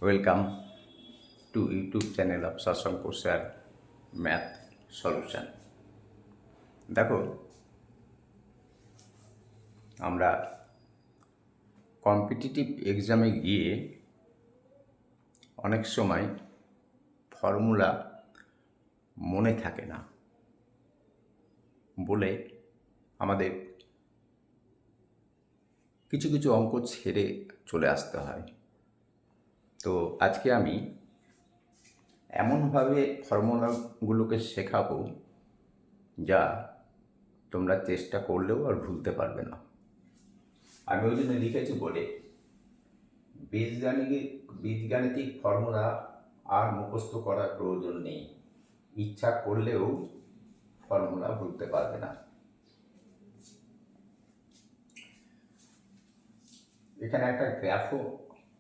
Welcome to YouTube channel of Shashanka sir math solution. দেখো, আমরা competitive এক্সামে গিয়ে অনেক সময় ফর্মুলা মনে থাকে না বলে আমাদের কিছু কিছু অঙ্ক ছেড়ে চলে আসতে হয়। তো আজকে আমি এমনভাবে ফর্মুলাগুলোকে শেখাবো যা তোমরা চেষ্টা করলেও আর ভুলতে পারবে না। আমি ওই জন্য লিখেছি বলে বীজগাণিতিক ফর্মুলা আর মুখস্থ করার প্রয়োজন নেই, ইচ্ছা করলেও ফর্মুলা ভুলতে পারবে না। এখানে একটা গ্রাফও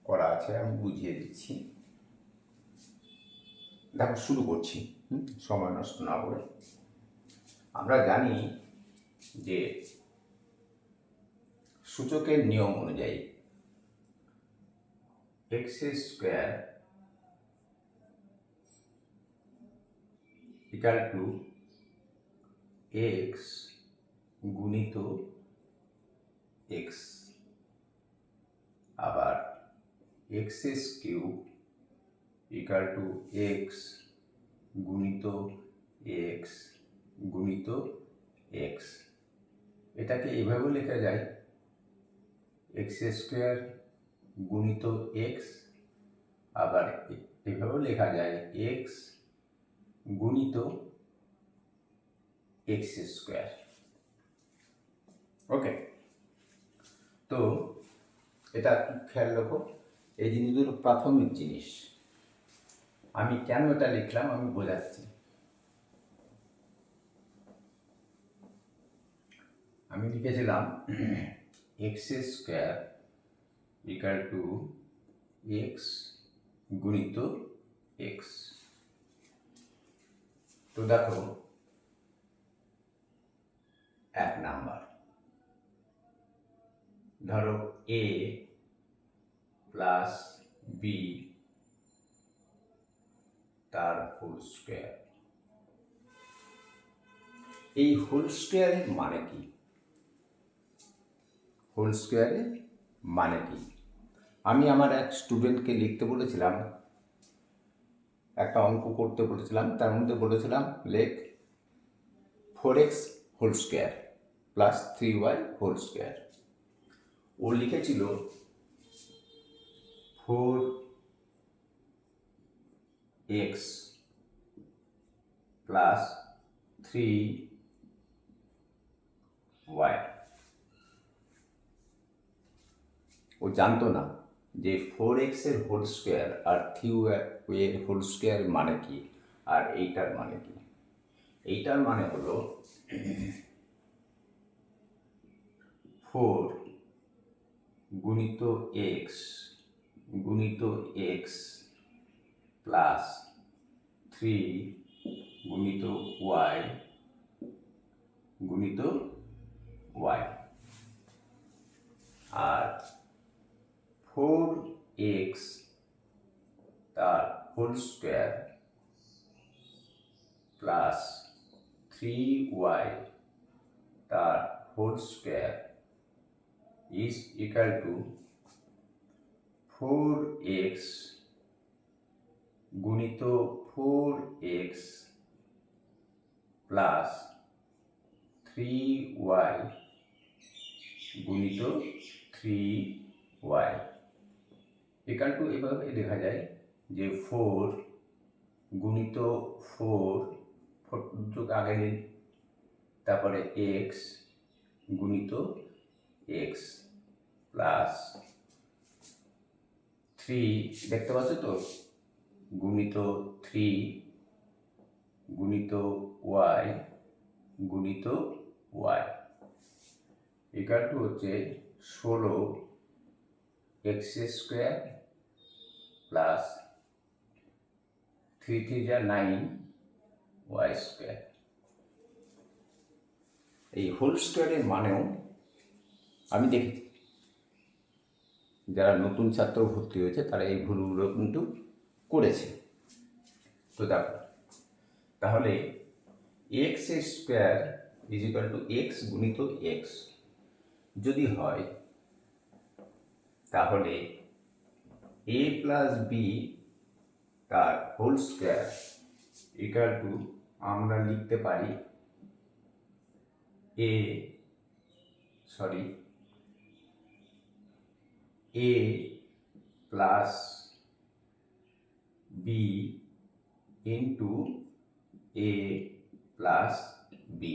করা আছে, আমি বুঝিয়ে দিচ্ছি। দেখো, শুরু করছি সময় নষ্ট না করে। আমরা জানি যে সূচকের নিয়ম অনুযায়ী x square equal two x গুণিত এক্স, আবার x cube equal to x গুণিত এক্স গুণিত এক্স। এটাকে এভাবেও লেখা যায় এক্স স্কোয়ার গুণিত এক্স, আবার এভাবেও লেখা যায় এক্স গুণিত এক্স স্কোয়ার। ওকে, তো এটা খেয়াল রাখো, এই জিনিসগুলো প্রাথমিক জিনিস। আমি কেন এটা লিখলাম আমি বোঝাচ্ছি। আমি লিখেছিলাম x square equal two x গুণিত এক্স। তো দেখো, এক নাম্বার, ধরো এ প্লাস বি তার হোল স্কোয়ার। এই হোল স্কোয়ারের মানে কি? হোল স্কোয়ারের মানে কি? আমি আমার এক স্টুডেন্টকে লিখতে বলেছিলাম, একটা অঙ্ক করতে বলেছিলাম, তার মধ্যে বলেছিলাম লেখ 4x whole square plus 3y whole square. ও লিখেছিল 4x প্লাস 3y। ও জানতো না যে 4x এর হোল স্কোয়ার আর 3y এর হোল স্কোয়ার মানে কি, আর এইটার মানে কি। এইটার মানে হলো 4 গুণিত এক্স গুণিত এক্স প্লাস 3 গুণিত ওয়াই গুণিত ওয়াই, আর 4x তার হোল স্কোয়ার প্লাস 3y তার whole square is equal to 4x গুণিত 4x প্লাস 3y গুণিত 3y ইকাল টু এভাবে লেখা যায় যে 4 গুণিত 4 যোগ আগে নিন, তারপরে x গুণিত x প্লাস 3, দেখতে পাচ্ছ তো, গুণিত 3 গুণিত y গুণিত y ইকাল টু হচ্ছে 16 এক্স স্কোয়ার প্লাস 3 3 যা 9 ওয়াই স্কোয়ার। এই হোল স্কোয়ারের মানেও আমি দেখেছি, যারা নতুন ছাত্র ভর্তি হয়েছে তারা এই ভুলগুলো কিন্তু করেছে। তো দেখো, তাহলে x square is equal to x গুণিত এক্স যদি হয়, তাহলে এ প্লাস বি তার হোল স্কোয়ার ইকুয়াল টু আমরা লিখতে পারি এ প্লাস বি ইন্টু এ প্লাস বি।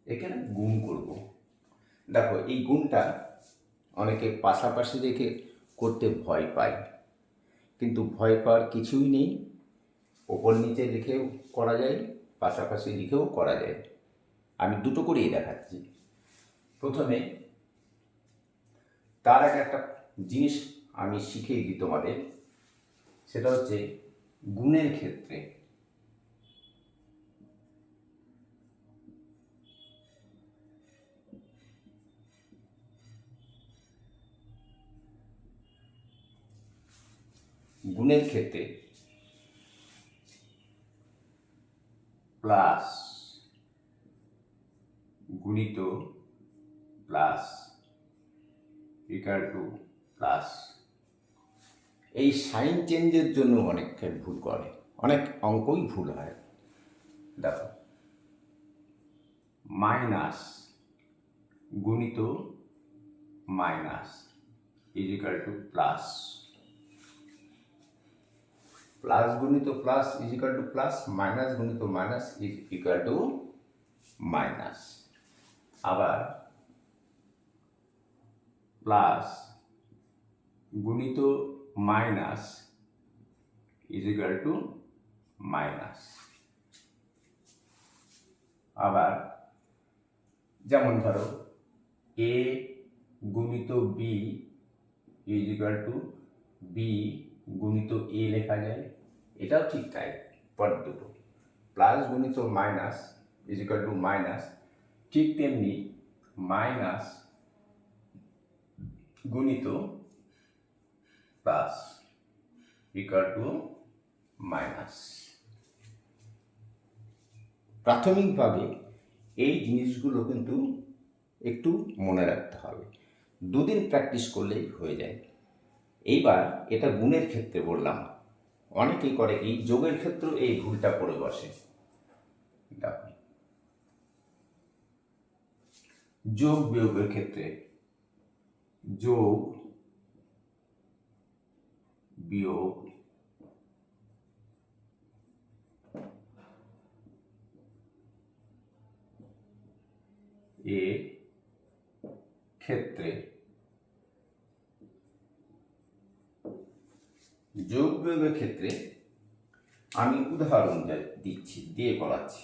এখানে গুণ করব। দেখো, এই গুণটা অনেকে পাশাপাশি রেখে করতে ভয় পায়, কিন্তু ভয় পাওয়ার কিছুই নেই। ওপর নিচে রেখেও করা যায়, পাশাপাশি লিখেও করা যায়। আমি দুটো করেই দেখাচ্ছি। প্রথমে তার আগে একটা জিনিস আমি শিখিয়ে দিই তোমাদের, সেটা হচ্ছে গুণের ক্ষেত্রে প্লাস গুণিত প্লাস ইকুয়াল টু প্লাস, এই সাইন চেঞ্জের জন্য অনেকে ভুল করে, অনেক অঙ্কই ভুল হয়। দেখো, মাইনাস গুণিত minus is equal to plus, plus গুণিত plus is equal to plus, minus গুণিত minus is equal to minus. আবার প্লাস গুণিত minus is equal to minus. আবার যেমন ধরো এ গুণিত B is equal to B গুণিত এ লেখা যায়, এটাও ঠিক তাই। পর দুটো প্লাস গুণিত minus is equal to minus, ঠিক তেমনি মাইনাস গুণিত প্লাস ইকুয়াল টু মাইনাস। প্রাথমিকভাবে এই জিনিসগুলো কিন্তু একটু মনে রাখতে হবে, দুদিন প্র্যাকটিস করলেই হয়ে যায়। এইবার এটা গুণের ক্ষেত্রে বললাম, অনেকেই করে এই যোগের ক্ষেত্রেও এই ভুলটা করে বসে। দেখো, যোগ বিয়োগের ক্ষেত্রে যোগ বিয়োগ এর ক্ষেত্রে যোগ বিয়োগের ক্ষেত্রে আমি উদাহরণ দিচ্ছি, দিয়ে করাচ্ছি।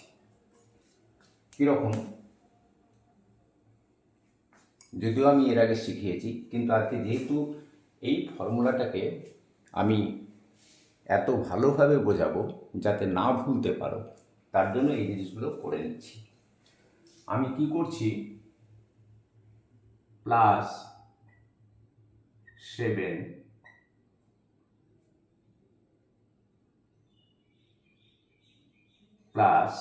কীরকম, যদিও আমি এর আগে শিখিয়েছি, কিন্তু আজকে যেহেতু এই ফর্মুলাটাকে আমি এত ভালোভাবে বোঝাবো যাতে না ভুলতে পারো, তার জন্য এই জিনিসগুলো করে নিচ্ছি। আমি কি করছি, প্লাস 7 প্লাস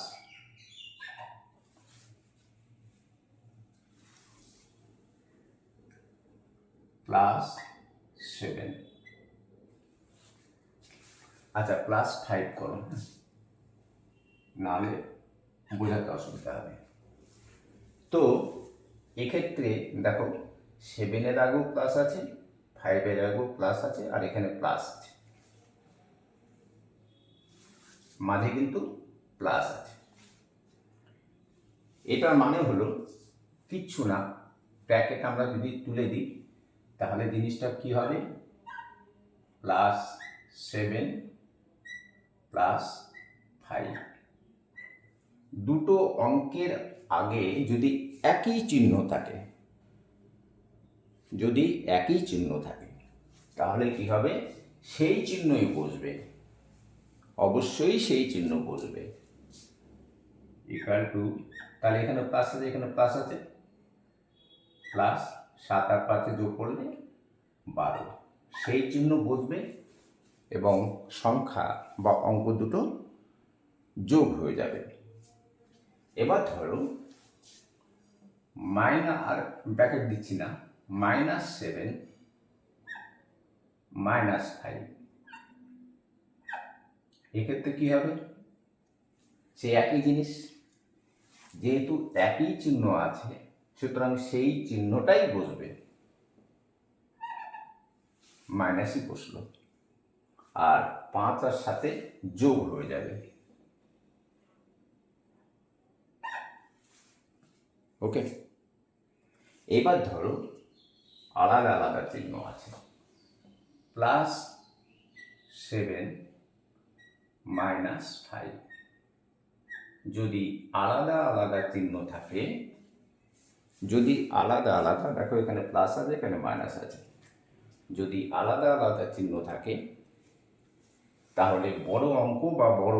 প্লাস 7, আচ্ছা প্লাস 5 করো, নাহলে বোঝাতে অসুবিধা হবে। তো এক্ষেত্রে দেখো, 7-এর আগেও প্লাস আছে, 5-এর আগেও প্লাস আছে, আর এখানে প্লাস আছে, মাঝে কিন্তু প্লাস আছে। এটার মানে হলো কিচ্ছু না, ব্র্যাকেট আমরা যদি তুলে দিই তাহলে জিনিসটা কি হবে, প্লাস 7 প্লাস 5। দুটো অঙ্কের আগে যদি একই চিহ্ন থাকে, তাহলে কি হবে, সেই চিহ্নই বসবে, অবশ্যই সেই চিহ্ন বসবে। ইকুয়াল টু, তাহলে এখানে প্লাস আছে, এখানে প্লাস আছে, প্লাস 7 আর 5 যোগ করলে 12, সেই চিহ্ন বসবে এবং সংখ্যা বা অঙ্ক দুটো যোগ হয়ে যাবে। এবার ধরো আর ব্র্যাকেট দিচ্ছি না, -7 -5, এক্ষেত্রে কি হবে? সে একই জিনিস, যেহেতু একই চিহ্ন আছে সুতরাং সেই চিহ্নটাই বসবে, মাইনাসই বসলো, আর 5 আর 7 যোগ হয়ে যাবে। ওকে, এবার ধরো আলাদা আলাদা চিহ্ন আছে, +7 -5, যদি আলাদা আলাদা চিহ্ন থাকে, যদি আলাদা আলাদা, দেখো এখানে প্লাস আছে এখানে মাইনাস আছে, যদি আলাদা আলাদা চিহ্ন থাকে তাহলে বড় অঙ্ক বা বড়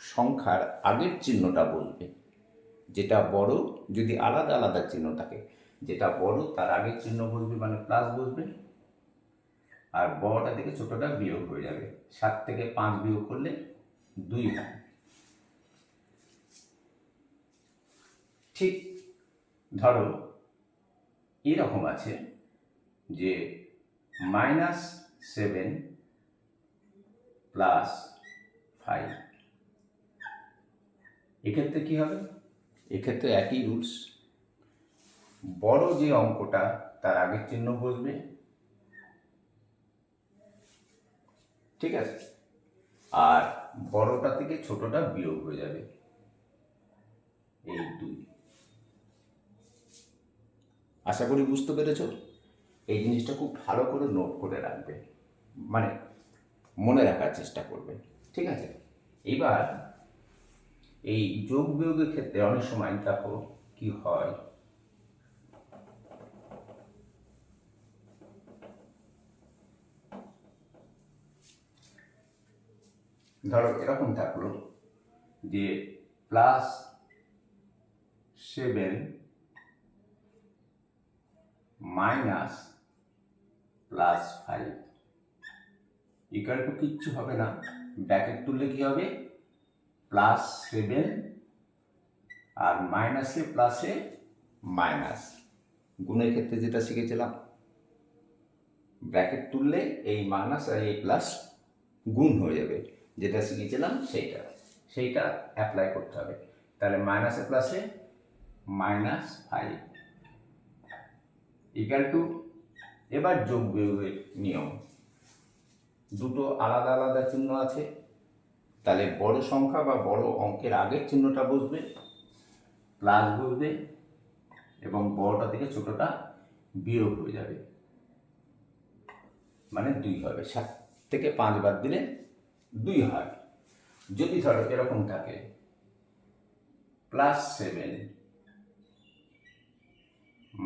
সংখ্যার আগের চিহ্নটা বসবে, যেটা বড়, যদি আলাদা আলাদা চিহ্ন থাকে, যেটা বড় তার আগের চিহ্ন বসবে, মানে প্লাস বসবে, আর বড়টা থেকে ছোটটা বিয়োগ হয়ে যাবে। 7 থেকে 5 বিয়োগ করলে 2 হয়। ঠিক ধরো এরকম আছে যে -7 +5, এক্ষেত্রে কি হবে? এক্ষেত্রে একই রুলস, বড় যে অঙ্কটা তার আগের চিহ্ন বসবে, ঠিক আছে, আর বড়টা থেকে ছোটটা বিয়োগ হয়ে যাবে, এই 2। আশা করি বুঝতে পেরেছ। এই জিনিসটা খুব ভালো করে নোট করে রাখবে, মানে মনে রাখার চেষ্টা করবে, ঠিক আছে। এবার এই যোগ বিয়োগের ক্ষেত্রে অনেক সময় দেখো কি হয়, ধরো এরকম থাকলো যে +7 -+5 ইকুয়াল টু কিচ্ছু হবে না, ব্র্যাকেট তুললে কি হবে? +7 আর মাইনাসে প্লাসে মাইনাস, গুণের ক্ষেত্রে যেটা শিখেছিলাম, ব্র্যাকেট তুললে এই মাইনাস আর এই প্লাস গুণ হয়ে যাবে, যেটা শিখেছিলাম সেইটা অ্যাপ্লাই করতে হবে। তাহলে মাইনাসে প্লাসে -5 ইকুয়াল টু, এবার যোগ বিয়োগের নিয়ম, দুটো আলাদা আলাদা চিহ্ন আছে, তাহলে বড় সংখ্যা বা বড় অঙ্কের আগের চিহ্নটা বসবে, প্লাস বসবে, এবং বড়টা থেকে ছোটটা বিয়োগ হয়ে যাবে, মানে 2 হবে। 7 থেকে 5 বাদ দিলে 2 হয়। যদি ধরো এরকম থাকে +7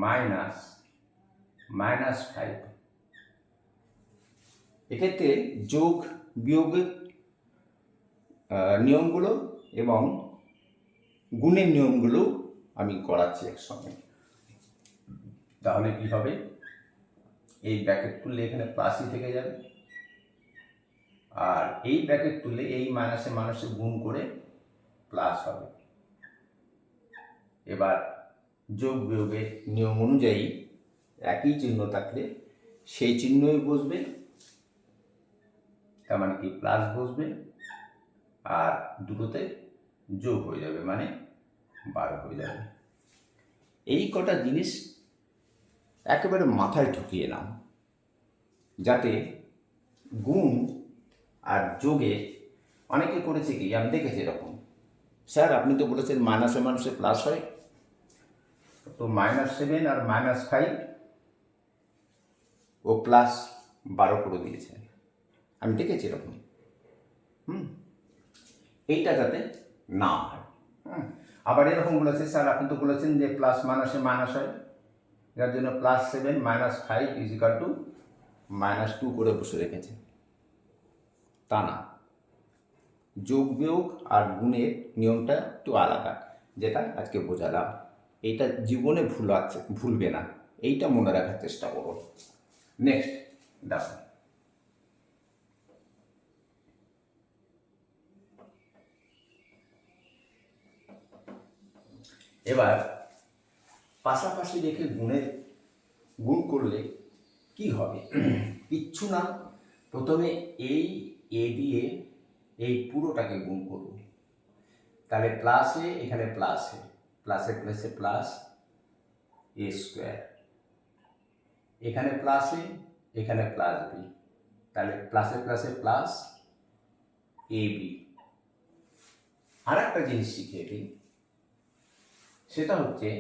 -5, এক্ষেত্রে যোগ বিয়োগের নিয়মগুলো এবং গুণের নিয়মগুলো আমি করাচ্ছি একসঙ্গে। তাহলে কি হবে? এই ব্র্যাকেট তুললে এখানে প্লাসই থেকে যাবে, আর এই ব্র্যাকেট তুললে এই মাইনাসে মাইনাসে গুণ করে প্লাস হবে। এবার যোগ বিয়োগের নিয়ম অনুযায়ী একই চিহ্ন থাকলে সেই চিহ্নই বসবে, তার মানে কি প্লাস বসবে, আর দুটোতে যোগ হয়ে যাবে, মানে 12 হয়ে যাবে। এই কটা জিনিস একেবারে মাথায় ঢুকিয়ে নাও, যাতে গুণ আর যোগে অনেকে করেছে কি, আমি দেখেছি এরকম, স্যার আপনি তো বলেছেন মাইনাসে মানুষে প্লাস হয়, তো -7 আর -5 ও +12 করে দিয়েছে, আমি দেখেছি এরকম। এইটা যাতে না হয়। আবার এরকম বলেছে, স্যার আপনি তো বলেছেন যে প্লাস মাইনাসে মাইনাস হয়, যার জন্য +7 -5 = -2 করে বসে রেখেছে। তা না, যোগ বিয়োগ আর গুণের নিয়মটা একটু আলাদা, যেটা আজকে বোঝালাম। এটা জীবনে ভুলবে না, এইটা মনে রাখার চেষ্টা করো। নেক্সট দেখো, এবার পাশাপাশি রেখে গুণ করলে কি হবে? কিচ্ছু না, প্রথমে এই এ দিয়ে এই পুরোটাকে গুণ করব, তাহলে প্লাসে এখানে প্লাসে প্লাসে প্লাসে প্লাস এ স্কোয়ার, এখানে প্লাসে এখানে প্লাস বি, তাহলে প্লাসে প্লাসে প্লাস এ বি। আর একটা জিনিস শিখিয়ে দিই, সেটা হচ্ছে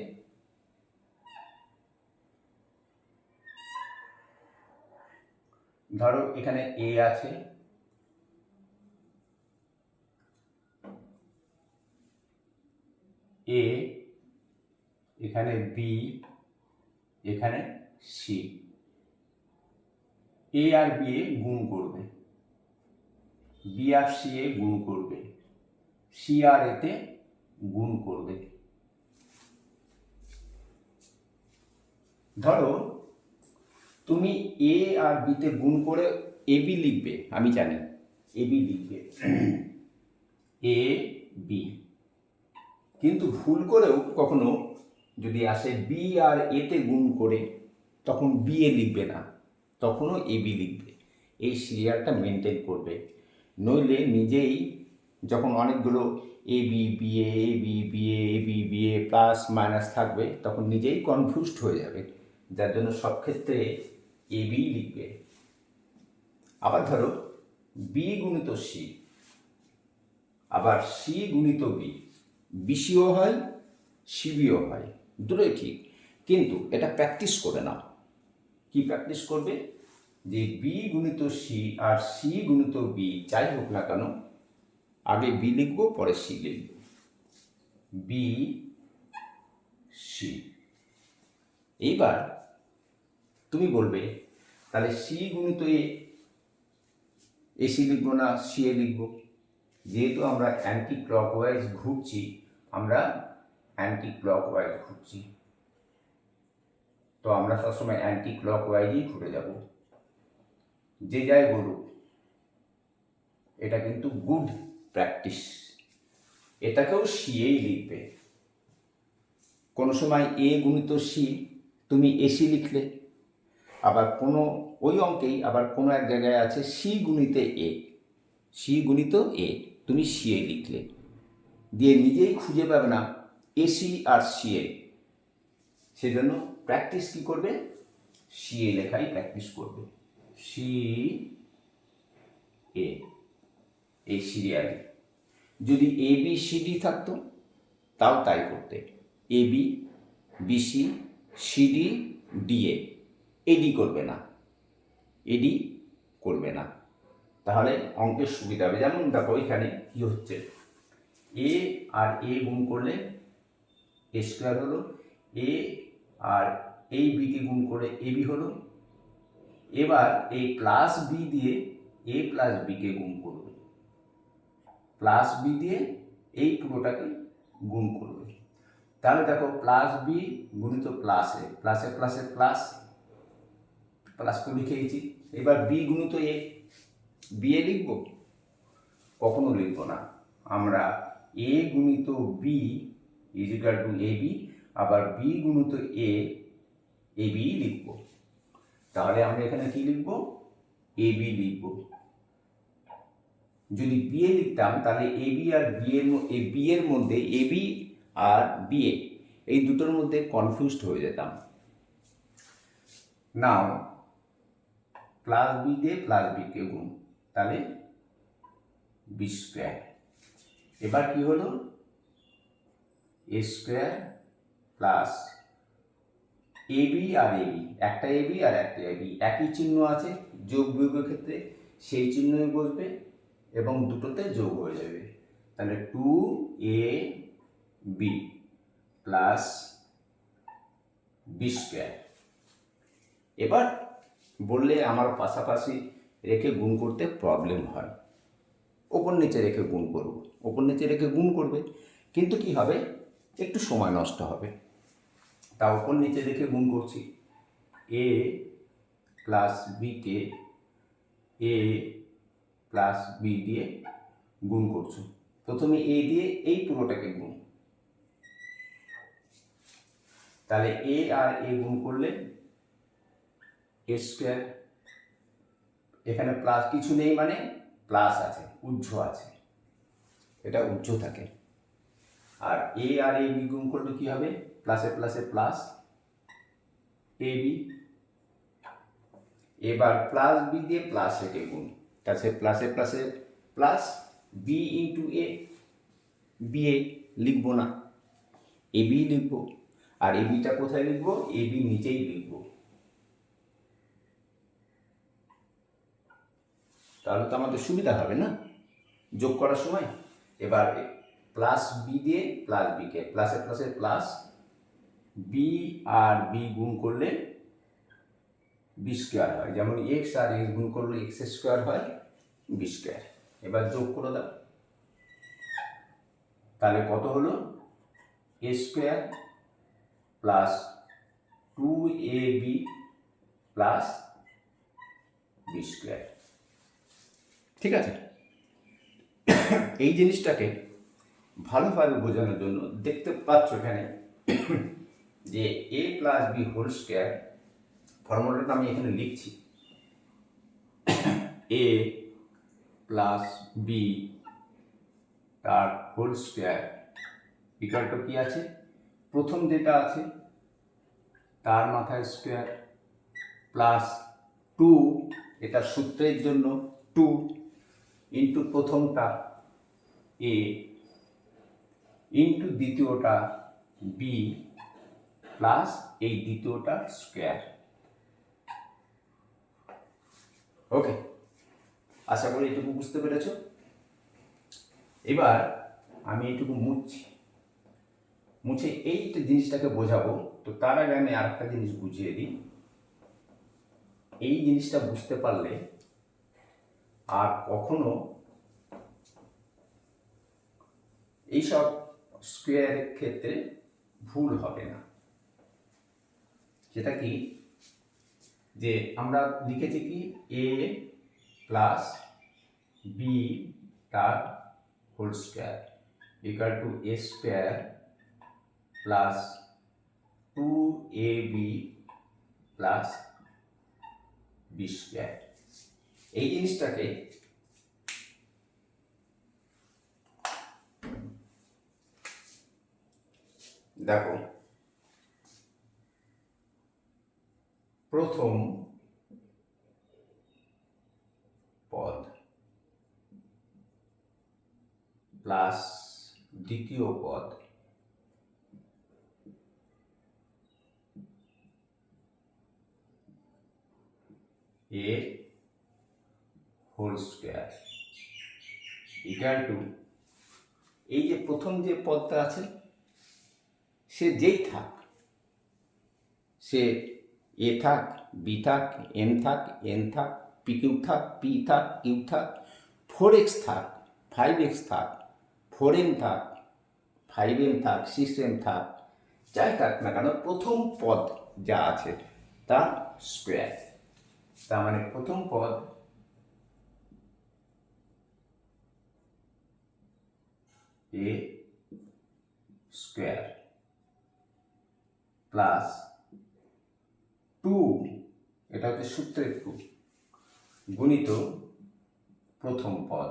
ধরো এখানে এ আছে, এ, এখানে বি, এখানে C. A R B A গুণ করবে, বি আর সি এ গুণ করবে, সি আর এতে গুণ করবে। ধরো তুমি এ আর বিতে গুণ করে এ বি লিখবে, আমি জানি এ বি লিখবে, এ বি, কিন্তু ভুল করেও কখনো যদি আসে বি আর এতে গুণ করে, তখন বি এ লিখবে না, তখনও এ বি লিখবে। এই সিরিয়ালটা মেনটেন করবে, নইলে নিজেই যখন অনেকগুলো A B B A B B A B B A plus minus থাকবে, তখন নিজেই কনফিউজড হয়ে যাবে, যার জন্য সব ক্ষেত্রে এ বি লিখবে। আবার ধরো বি গুণিত সি, আবার সি গুণিত বি, বিসিও হয় সিবিও হয়, দুটোই ঠিক, কিন্তু এটা প্র্যাকটিস করে নাও। কি প্র্যাকটিস করবে? যে বি গুণিত সি আর সি গুণিত বি যাই হোক না কেন, আগে বি লিখবো পরে সি লিখব, বি সি। এইবার তুমি বলবে তাহলে সি গুণিত এ সি লিখবো না সি এ লিখবো? যেহেতু আমরা অ্যান্টি ক্লকওয়াইজ ঘুরছি, আমরা অ্যান্টি ক্লকওয়াইজ ঘুরছি, তো আমরা সবসময় অ্যান্টি ক্লকওয়াইজই ঘুরে যাব। যে যাই বলুক, এটা কিন্তু গুড প্র্যাকটিস, এটাকেও সিএই লিখবে। কোনো সময় এ গুণিত সি তুমি এসি লিখলে, আবার কোনো ওই অঙ্কেই আবার কোনো এক জায়গায় আছে সি গুণিতে এ, সি গুণিত এ তুমি সিএ লিখলে, দিয়ে নিজেই খুঁজে পাবে না এসি আর সিএ। সেজন্য প্র্যাকটিস কী করবে? সিএ লেখাই প্র্যাকটিস করবে, সি এ, এই সিরিয়ালে। যদি এ বি সি ডি থাকতো তাও তাই করতে, A B BC CD DA, এডি করবে না, এডি করবে না, তাহলে অঙ্কের সুবিধা হবে। যেমন দেখো এখানে কি হচ্ছে, এ আর এ গুণ করলে এ স্কোয়ার হলো, এ আর এই বিকে গুণ করে এ বি হলো। এবার এই প্লাস বি দিয়ে এ প্লাস বিকে গুণ করবে, প্লাস বি দিয়ে এই পুরোটাকে গুণ করবে, তাহলে দেখো প্লাস বি গুণিত প্লাসে প্লাসে প্লাসে প্লাস, প্লাস তো লিখেইছি। এবার বি গুণিত এ, বি এ লিখবো? কখনো লিখবো না, আমরা এ গুণিত B is equal to a b, আবার বি গুণিত এ, এ বি লিখবো। তাহলে আমরা এখানে কি লিখবো? এ বি লিখবো। যদি বি এ লিখতাম তাহলে এ বি আর বি এর মধ্যে এ বি আর বি এ এই দুটোর মধ্যে কনফিউজড হয়ে যেতাম। নাও প্লাস বি দিয়ে প্লাস বিকে গুণ, তাহলে বি স্কোয়ার। এবার কি হলো? A square plus A B আর এ বি, একটা এ বি আর একটা এ বি একই চিহ্ন আছে, যোগ বিয়োগের ক্ষেত্রে সেই চিহ্নই বসবে এবং দুটোতে যোগ হয়ে যাবে, তাহলে 2ab প্লাস বি স্কোয়ার। এবার বললে আমার পাশাপাশি রেখে গুণ করতে প্রবলেম হয়, ওপর নিচে রেখে গুণ করব, ওপর নিচে রেখে গুণ করবে, কিন্তু কি হবে? একটু সময় নষ্ট হবে। তা ওপর নিচে রেখে গুণ করছি, এ প্লাস বিকে এ প্লাস বি দিয়ে গুণ করছো। প্রথমে এ দিয়ে এই পুরোটাকে গুণ, তাহলে এ আর এ গুণ করলে এ স্কোয়ার, এখানে প্লাস কিছু নেই মানে প্লাস আছে, উজ্জ্ব আছে, এটা উজ্জ্ব থাকে। আর এ আর এ বি গুণ করলে কি হবে, প্লাসে প্লাসে প্লাস এ বি। এবার প্লাস বি দিয়ে প্লাস একে গুণ, তাহলে প্লাসে প্লাসে plus B into A, B A লিখবো না, এ বি লিখবো। আর এ বিটা কোথায় লিখবো, এ বি নিচেই লিখবো, তাহলে তো আমাদের সুবিধা হবে না যোগ করার সময়। এবার প্লাস বি দিয়ে প্লাস বিকে প্লাসে প্লাসে প্লাস বি আর বি গুণ করলে বি স্কোয়ার হয়, যেমন এক্স আর এক্স গুণ করলে এক্স স্কোয়ার হয় বি স্কোয়ার। এবার যোগ করে দাও, তাহলে কত হলো, A square plus 2ab plus B square. ঠিক আছে, এই জিনিসটাকে ভালোভাবে বোঝানোর জন্য দেখতে পাচ্ছ এখানে যে এ প্লাস বি হোল স্কোয়ার, ফর্মুলাটা আমি এখানে লিখছি, এ প্লাস বি তার হোল স্কোয়ার ইকুয়াল টু কি আছে, প্রথম যেটা আছে তার মাথায় স্কোয়ার প্লাস 2, এটা সূত্রের জন্য 2 ইন্টু প্রথমটা এ ইন্টু দ্বিতীয়টা বি প্লাস এই দ্বিতীয়টা স্কোয়ার। ওকে, আশা করি এটুকু বুঝতে পেরেছ। এবার আমি এটুকু মুছে এই জিনিসটাকে বোঝাবো। তো তার আগে আমি আরেকটা জিনিস বুঝিয়ে দিই, এই জিনিসটা বুঝতে পারলে আর কখনো এইসব স্কোয়ারের ক্ষেত্রে ভুল হবে না। সেটা কি, যে আমরা লিখেছি কি এ প্লাস বি তার whole square equal to A square plus 2ab plus B square. এই জিনিসটাকে দেখো, প্রথম পদ প্লাস দ্বিতীয় পদ এ হোল স্কোয়ার ইকুয়াল টু, এই যে প্রথম যে পদটা আছে সে যেই থাক, সে এ থাক বি থাক এম থাক এন থাক পি কিউ থাক পি থাক কিউ থাক 4x থাক 5x থাক 4m থাক 5m থাক 6m থাক, যাই থাক না কেন প্রথম পদ যা আছে তার স্কোয়ার। তার মানে প্রথম পদ এ স্কোয়ার প্লাস 2, এটা হচ্ছে সূত্রের 2 গুণিত প্রথম পদ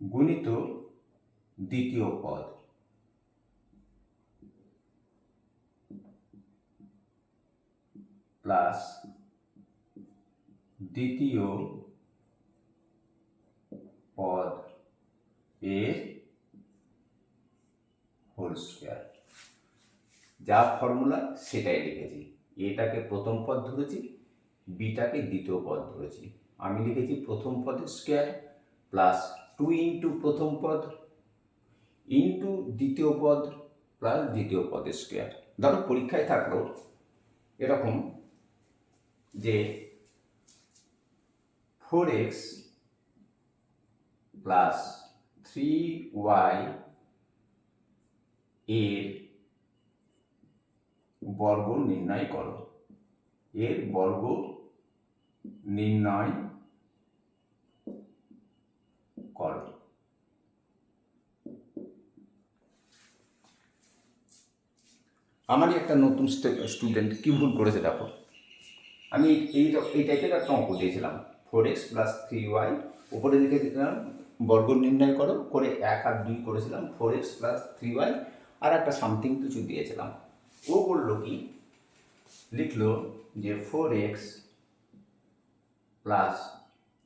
গুণিত দ্বিতীয় পদ প্লাস দ্বিতীয় পদ এর হোল স্কোয়ার। যা ফর্মুলা সেটাই লিখেছি, এটাকে প্রথম পদ ধরেছি, বিটাকে দ্বিতীয় পদ ধরেছি। আমি লিখেছি প্রথম পদের স্কোয়ার প্লাস 2 ইন্টু প্রথম পদ ইন্টু দ্বিতীয় পদ প্লাস দ্বিতীয় পদের স্কোয়ার। ধরো পরীক্ষায় থাকলো এরকম যে 4x প্লাস 3y এর বর্গ নির্ণয় করো। এর বর্গ নির্ণয় করো। আমারই একটা নতুন স্টুডেন্ট কি ভুল করেছে দেখো। আমি এই টাইপের একটা অঙ্ক দিয়েছিলাম, 4x + 3y, উপরে লিখে দিলাম বর্গ নির্ণয় করো করে 1 আর 2 করেছিলাম, 4x + 3y, আর একটা সামথিং কিছু দিয়েছিলাম। ও বললো কি, লিখলো যে 4x +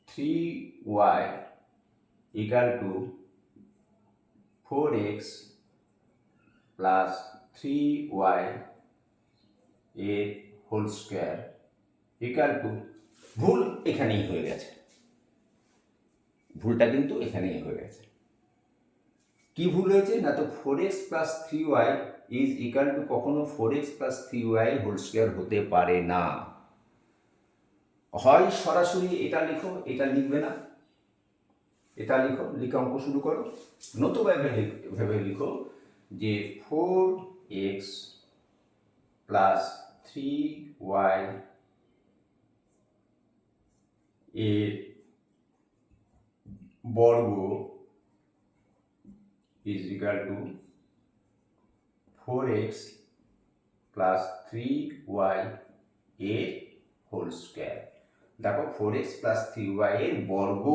3y = 4x + 3y এর হোল স্কোয়ার = ভুল এখানেই হয়ে গেছে। ভুলটা কিন্তু এখানেই হয়ে গেছে। কি ভুল হয়েছে না, তো 4x + 3y = কখনো 4x + 3y হোল স্কোয়ার হতে পারে না। হয় সরাসরি এটা লিখো, এটা লিখবে না, এটা লিখো, লিখে অঙ্ক শুরু করো। নতুবা ভেবে লিখো যে 4x + 3y এর বর্গ = 4x + 3y এর হোল স্কোয়ার। দেখো 4x + 3y এর বর্গ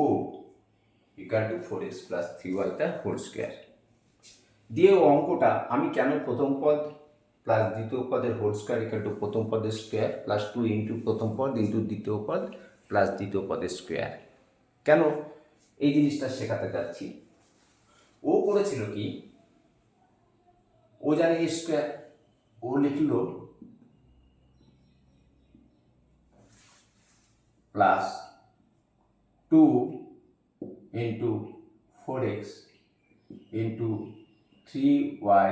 = 4x + 3y তার হোল স্কোয়ার দিয়ে অঙ্কটা আমি কেন প্রথম পদ প্লাস দ্বিতীয় পদের হোল স্কোয়ার = প্রথম পদের স্কোয়ার প্লাস 2 ইন্টু প্রথম পদ ইন্টু দ্বিতীয় পদ প্লাস দ্বিতীয় পদের স্কোয়ার, কেন এই জিনিসটা শেখাতে যাচ্ছি। ও করেছিল কি, ও জানে স্কোয়ার, ও লিখল +2 into 4x into 3y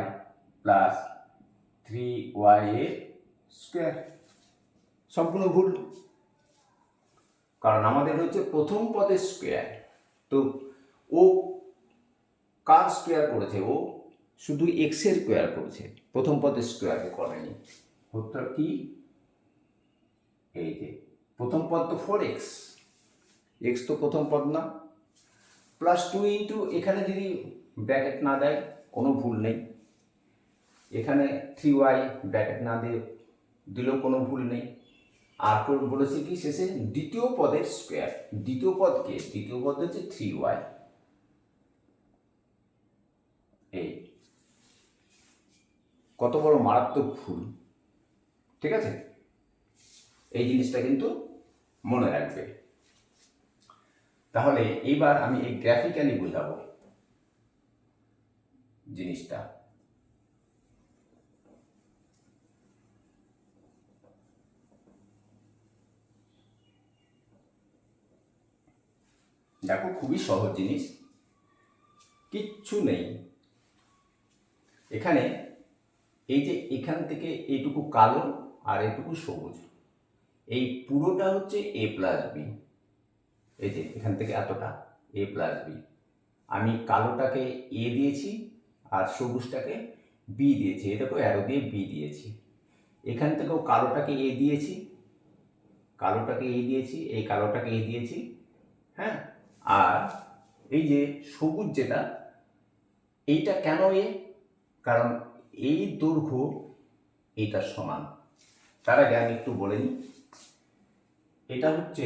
+ 3y এর স্কোয়ার। সম্পূর্ণ ভুল, কারণ আমাদের হচ্ছে প্রথম পদের স্কোয়ার। তো ও কার স্কোয়ার করেছে? ও শুধু এক্স এর স্কোয়ার করেছে, প্রথম পদের স্কোয়ার করেনি। উত্তর কি, এই যে প্রথম পদ তো 4x, এক্স তো প্রথম পদ না, +2 ইন্টু, এখানে যদি ব্র্যাকেট না দেয় কোনো ভুল নেই, এখানে 3y ব্র্যাকেট না দিয়ে দিলেও কোনো ভুল নেই। আর বলেছে কি শেষে দ্বিতীয় পদের স্কোয়ার। দ্বিতীয় পদকে, দ্বিতীয় পদ হচ্ছে 3y। এই কত বড় মারাত্মক ভুল, ঠিক আছে? এই জিনিসটা কিন্তু মনে রাখবে। তাহলে এইবার আমি এই গ্রাফিক্যালি বোঝাবো জিনিসটা। দেখো খুবই সহজ জিনিস, কিচ্ছু নেই এখানে। এই যে এখান থেকে এইটুকু কালো আর এইটুকু সবুজ, এই পুরোটা হচ্ছে a + b। এই যে এখান থেকে এতটা a + b, আমি কালোটাকে a দিয়েছি আর সবুজটাকে b দিয়েছি। এই দেখো অ্যারো দিয়ে b দিয়েছি। এখান থেকেও কালোটাকে a দিয়েছি, কালোটাকে a দিয়েছি, এই কালোটাকে a দিয়েছি, হ্যাঁ। আর এই যে সবুজ যেটা, এইটা কেন এ? কারণ এই দৈর্ঘ্য এইটার সমান। তার আগে আমি একটু বলে নিই, এটা হচ্ছে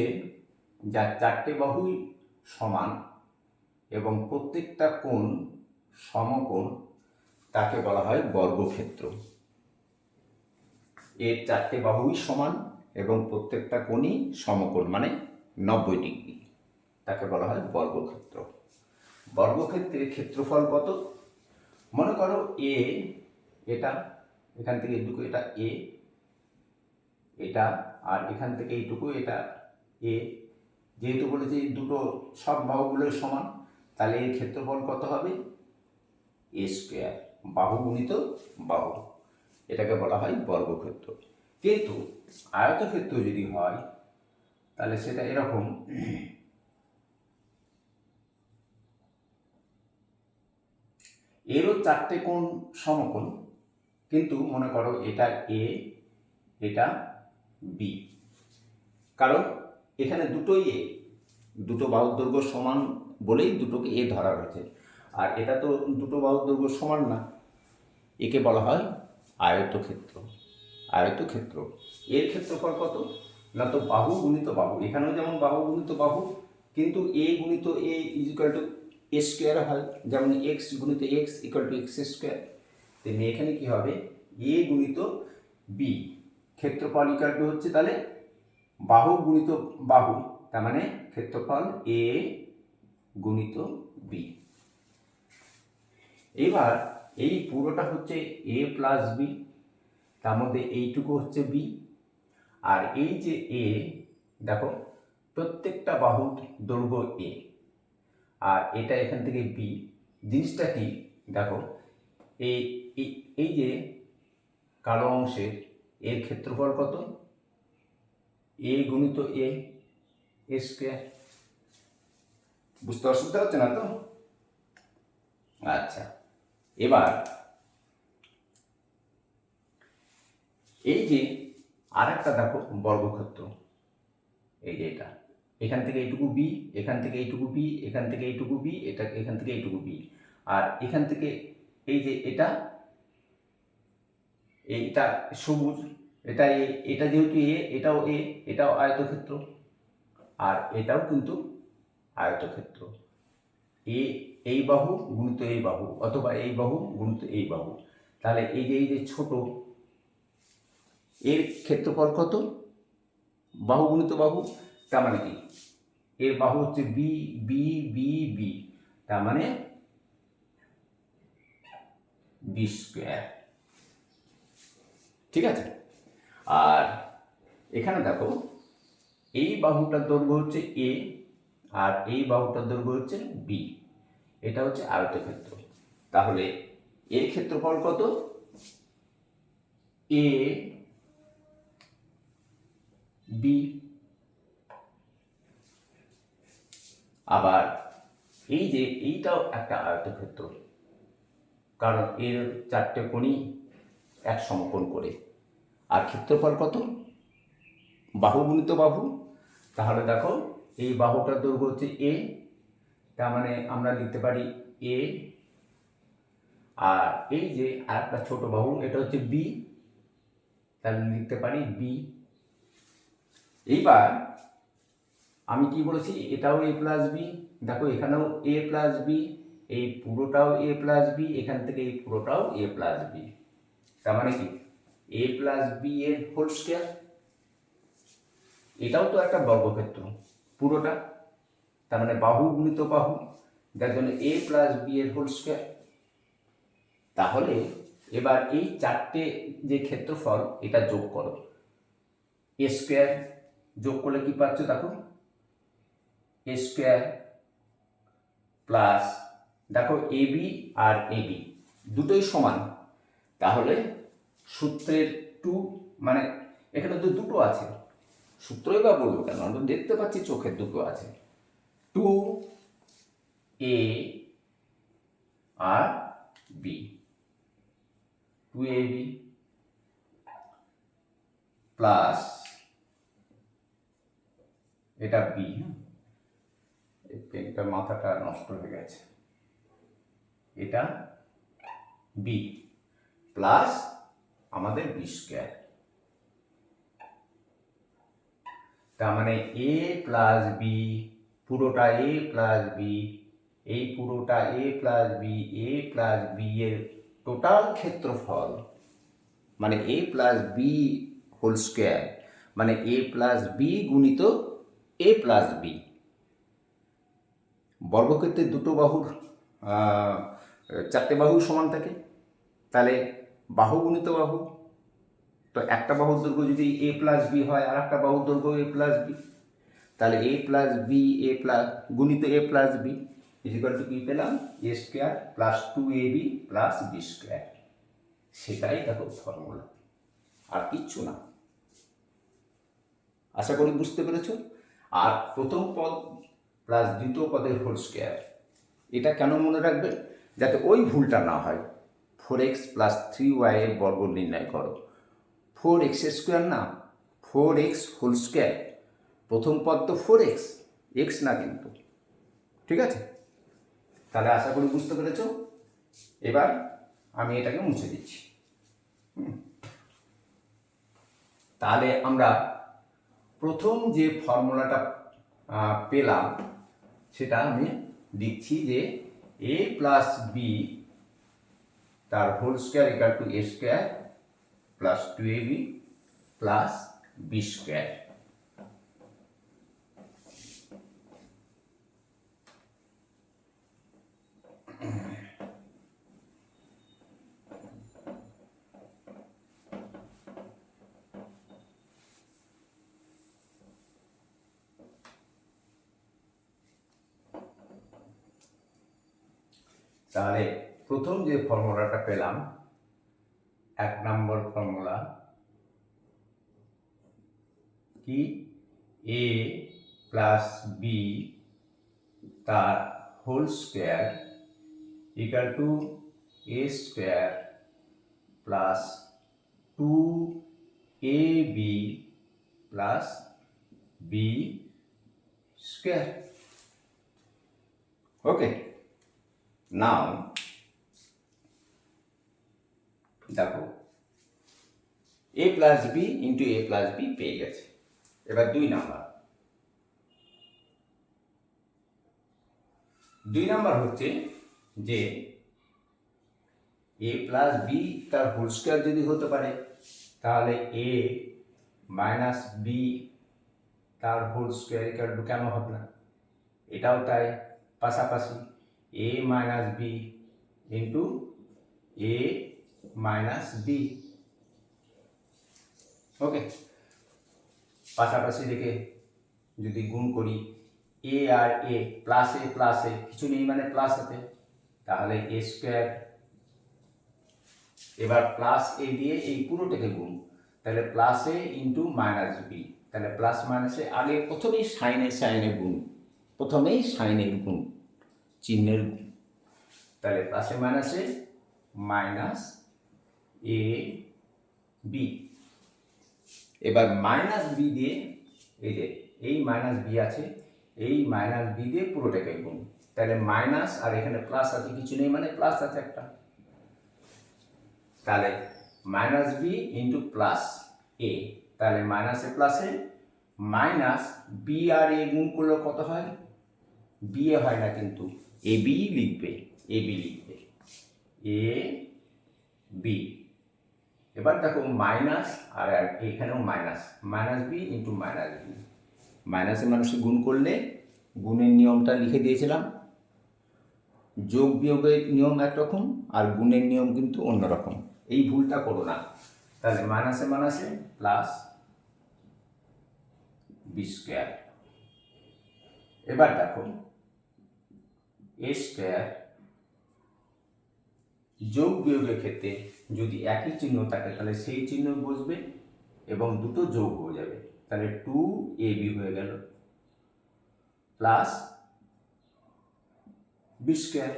যার 4টে বাহুই সমান এবং প্রত্যেকটা কোণ সমকোণ, তাকে বলা হয় বর্গক্ষেত্র। এর 4টে বাহুই সমান এবং প্রত্যেকটা কোণই সমকোণ, মানে 90 ডিগ্রি, তাকে বলা হয় বর্গক্ষেত্র। বর্গক্ষেত্রের ক্ষেত্রফল কত? মনে করো এ, এটা এখান থেকে এইটুকু এটা এ, এটা আর এখান থেকে এইটুকু এটা এ। যেহেতু বলেছি দুটো সব বাহুগুলোই সমান, তাহলে এর ক্ষেত্রফল কত হবে? a², বাহু গুণিত বাহু, এটাকে বলা হয় বর্গক্ষেত্র। কিন্তু আয়তক্ষেত্র যদি হয় তাহলে সেটা এরকম, এরও চারটে কোণ সমকোণ, কিন্তু মনে করো এটা এ, এটা বি, কারণ এখানে দুটোই এ, দুটো বাহুর দৈর্ঘ্য সমান বলেই দুটোকে এ ধরা হয়েছে। আর এটা তো দুটো বাহুর দৈর্ঘ্য সমান না, একে বলা হয় আয়তক্ষেত্র। আয়তক্ষেত্র এর ক্ষেত্রফল কত না, তো বাহু গুণিত বাহু, এখানেও যেমন বাহু গুণিত বাহু, কিন্তু এ গুণিত A is equal to A square হয়, যেমন এক্স গুণিত X equal to X square. তেমনি এখানে কি হবে, এ গুণিত বি, ক্ষেত্রফল ইকুয়াল টু হচ্ছে তাহলে বাহু গুণিত বাহু, তার মানে ক্ষেত্রফল এ গুণিত বি। এবার এই পুরোটা হচ্ছে এ প্লাস বি, তার মধ্যে এইটুকু হচ্ছে বি, আর এই যে এ, দেখো প্রত্যেকটা বাহুর দৈর্ঘ্য এ, আর এটা এখান থেকে বি। জিনিসটা কি দেখো, এই এই যে কালো অংশের এর ক্ষেত্রফল কত, এ গুণিত এ স্কোয়ার। বুঝতে অসুবিধা হচ্ছে না তো? আচ্ছা, এবার এই যে আর একটা দেখো বর্গক্ষেত্র, এই যে এটা, এখান থেকে এইটুকু বি, এখান থেকে এইটুকু বি, এখান থেকে এইটুকু বি, এটা এখান থেকে এইটুকু বি, আর এখান থেকে এই যে এটা, এইটা সবুজ, এটা এ, এটা যেহেতু এ, এটাও এ, এটাও আয়তক্ষেত্র, আর এটাও কিন্তু আয়তক্ষেত্র। এই বাহু গুণিত এই বাহু, অথবা এই বাহু গুণিত এই বাহু। তাহলে এই যে ছোট, এর ক্ষেত্রফল কত, বাহু গুণিত বাহু, তার মানে কি এর বাহু হচ্ছে বি বি বি বি, তার মানে বি স্কোয়ার। ঠিক আছে, আর এখানে দেখো এই বাহুটার দৈর্ঘ্য হচ্ছে এ, আর এই বাহুটার দৈর্ঘ্য হচ্ছে বি, এটা হচ্ছে আয়তক্ষেত্র। তাহলে এর ক্ষেত্রফল কত, এ বি। আবার এই যে এইটাও একটা আয়তক্ষেত্র, কারণ এর চারটে কোণই এক সমকোণ করে, আর ক্ষেত্রফল কত, বাহু গুণিত বাহু। তাহলে দেখো এই বাহুটার দৈর্ঘ্য হচ্ছে এ, তার মানে আমরা লিখতে পারি এ, আর এই যে আর একটা ছোট বাহু এটা হচ্ছে বি, তাহলে লিখতে পারি বি। এইবার আমি কি বলেছি, এটাও এ প্লাস বি, দেখো এখানেও এ প্লাস বি, এই পুরোটাও এ প্লাস বি, এখান থেকে এই পুরোটাও এ প্লাস বি, তার মানে কি এ প্লাস বি এর হোল স্কোয়ার। এটাও তো একটা বর্গক্ষেত্র পুরোটা, তার মানে বাহু গুণিত বাহু, যার জন্য এ প্লাস বি এর হোল স্কোয়ার। তাহলে এবার এই চারটে যে ক্ষেত্রফল এটা যোগ করো, এ স্কোয়ার যোগ করলে কি পাচ্ছ দেখো, এ স্কোয়ার প্লাস, দেখো এ বি আর এ বি দুটোই সমান, তাহলে সূত্রের টু, মানে এখানে তো দুটো আছে, সূত্রই বা বলবো কেন, আমরা দেখতে পাচ্ছি চোখের দুটো আছে, two A R B, two a b plus এটা বি, এই পেনটার মাথাটা নষ্ট হয়ে গেছে, এটা বি প্লাস আমাদের বি স্কোয়ার, তার মানে এ প্লাস বি, পুরোটা এ প্লাস বি, এই পুরোটা এ প্লাস বি, এ প্লাস বি এর টোটাল ক্ষেত্রফল, মানে এ প্লাস বি হোল স্কোয়ার, মানে এ প্লাস বি গুণিত এ প্লাস বি। বর্গক্ষেত্রে দুটো বাহুর চারটে বাহু সমান থাকে, তাহলে বাহু গুণিত বাহু, তো একটা বাহুর দৈর্ঘ্য যদি এ প্লাস বি হয় আর একটা বাহুর দৈর্ঘ্য এ প্লাস বি, তাহলে এ প্লাস বি এ প্লাস গুণিত এ প্লাস বি ইজিক্যাল টু কি পেলাম, এ square plus two a b plus B square. সেটাই দেখো ফর্মুলা, আর কিচ্ছু না। আশা করি বুঝতে পেরেছ। আর প্রথম পদ প্লাস দ্বিতীয় পদের হোল স্কোয়ার, এটা কেন মনে রাখবে যাতে ওই ভুলটা না হয়। 4x প্লাস 3y এর বর্গ নির্ণয় করো। 4x স্কোয়ার না, 4x হোল স্কোয়ার। প্রথম পদ তো 4x, এক্স না কিন্তু, ঠিক আছে? তাহলে আশা করি বুঝতে পেরেছ। এবার আমি এটাকে মুছে দিচ্ছি। তাহলে আমরা প্রথম যে ফর্মুলাটা পেলাম সেটা আমি লিখছি যে a প্লাস বি তার whole square equal to A square plus 2ab plus B square. তাহলে প্রথম যে ফর্মুলাটা পেলাম, 1 নম্বর ফর্মুলা কি, a প্লাস বি তার whole square equal to A square plus 2ab plus B square. Okay, now দেখো a plus B into a plus B পেয়ে গেছে। এবার 2 নাম্বার হচ্ছে যে a প্লাস বি তার হোল স্কোয়ার যদি হতে পারে তাহলে a মাইনাস বি তার হোল স্কোয়ার ইকাল টু কেন হবে না? এটাও তাই, পাশাপাশি a minus B into a minus B. Okay, পাশাপাশি রেখে যদি গুণ করি এ আর এ প্লাস এ কিছু নেই মানে প্লাস আছে, তাহলে এ স্কোয়ার। এবার প্লাস এ দিয়ে এই পুরোটাকে গুণ, তাহলে প্লাস এ ইন্টু মাইনাস বি। তাহলে প্লাস মাইনাসে আগে প্রথমেই সাইনে গুণ, প্রথমেই সাইনের গুণ, চিহ্নের গুণ। তাহলে প্লাসে মাইনাসে মাইনাস এ বি। এবার মাইনাস বি দিয়ে এই যে এই মাইনাস বি আছে, এই মাইনাস বি দিয়ে পুরোটাকে গুণ। তাহলে মাইনাস আর এখানে প্লাস আছে, কিছু নেই মানে প্লাস আছে একটা। তাহলে মাইনাস বি ইন্টু প্লাস এ, তাহলে মাইনাসে প্লাসে মাইনাস বি আর এ গুণ করলে কত হয়? বি এ হয় না কিন্তু, এ বি লিখবে, এ বি লিখবে, এ বি। এবার দেখো মাইনাস আর এখানেও minus B into minus b. মাইনাসে মানুষে গুণ করলে গুণের নিয়মটা লিখে দিয়েছিলাম, যোগ বিয়োগের নিয়ম একরকম আর গুণের নিয়ম কিন্তু অন্যরকম, এই ভুলটা করো না। তাহলে মাইনাসে প্লাস বি স্কোয়ার। এবার দেখো এ স্কোয়ার যোগ বিয়োগের ক্ষেত্রে যদি একই চিহ্ন থাকে তাহলে সেই চিহ্ন বসবে এবং দুটো যোগ হয়ে যাবে, তাহলে 2ab হয়ে গেল প্লাস বি স্কোয়ার।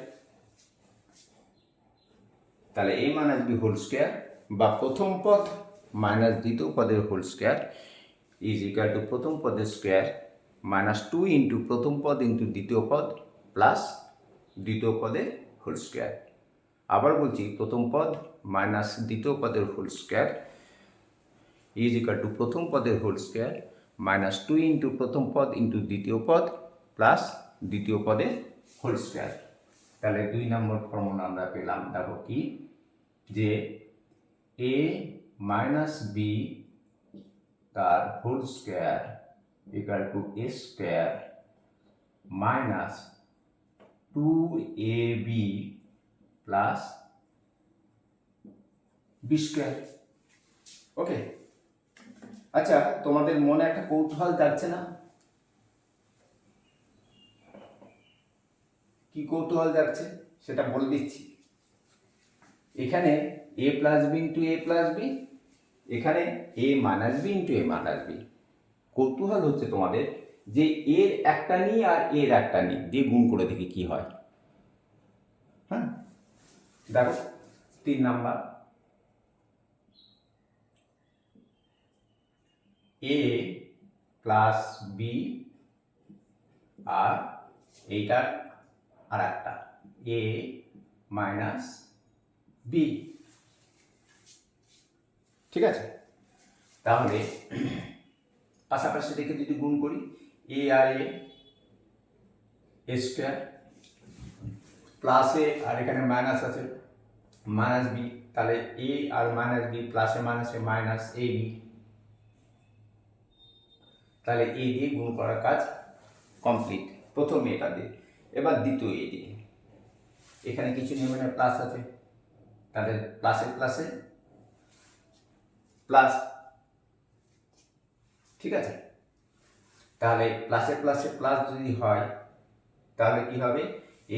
তাহলে a minus B whole square বা প্রথম পদ মাইনাস দ্বিতীয় পদের whole square is equal to প্রথম পদের স্কোয়ার মাইনাস 2 ইন্টু প্রথম পদ ইন্টু দ্বিতীয় পদ প্লাস দ্বিতীয় পদের হোল স্কোয়ার। আবার বলছি, প্রথম পদ মাইনাস দ্বিতীয় পদের whole square is equal to প্রথম পদের হোল স্কোয়ার মাইনাস 2 ইন্টু প্রথম পদ ইন্টু দ্বিতীয় পদ প্লাস দ্বিতীয় পদের হোল স্কোয়ার। তাহলে 2 নম্বর ফর্মুলা আমরা পেলাম, দেখো কি, যে এ মাইনাস বি তার whole square equal to A square minus 2ab plus B square. Okay, আচ্ছা তোমাদের মনে একটা কৌতূহল যাচ্ছে না? কি কৌতূহল যাচ্ছে সেটা বলে দিচ্ছি। এখানে a plus B into A plus b, এখানে a minus B into A minus b. কৌতূহল হচ্ছে তোমাদের যে এর একটা নিই আর এর একটা নিই দিয়ে গুণ করে দেখি কি হয়। হ্যাঁ, দেখো 3 নাম্বার এ প্লাস বি আর এইটার আর একটা এ মাইনাস বি। ঠিক আছে, তাহলে পাশাপাশি রেখে যদি গুণ করি এ আর এ স্কোয়ার প্লাস এ আর এখানে মাইনাস আছে মাইনাস বি, তাহলে এ আর মাইনাস বি প্লাসে মাইনাসে মাইনাস এ বি, তাহলে এ দিয়ে গুণ করার কাজ কমপ্লিট। প্রথম এটা দিয়ে, এবার দ্বিতীয় এ দিয়ে, এখানে কিছু নেই মানে প্লাস আছে, তাহলে প্লাসে প্লাসে প্লাস। ঠিক আছে, তাহলে প্লাসে প্লাসে প্লাস যদি হয় তাহলে কি হবে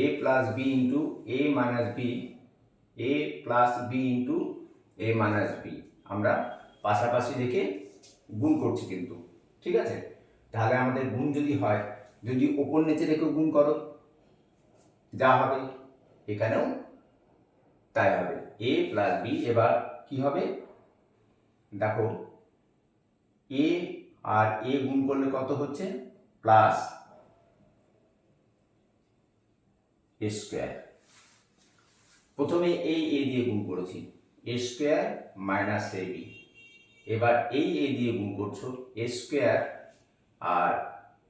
A plus B into A minus B, A plus B into A minus B. আমরা পাশাপাশি রেখে গুণ করছি কিন্তু। ঠিক আছে, তাহলে আমাদের গুণ যদি হয়, যদি ওপর নিচে রেখে গুণ করো যা হবে এখানেও তাই হবে, এ প্লাস বি। এবার কি হবে দেখো, এ আর এ গুণ করলে কত হচ্ছে প্লাস এ স্কোয়ার। প্রথমে এই এ দিয়ে গুণ করেছি এ স্কোয়ার মাইনাস এ বি, এবার এই এ দিয়ে গুণ করছো এ স্কোয়ার আর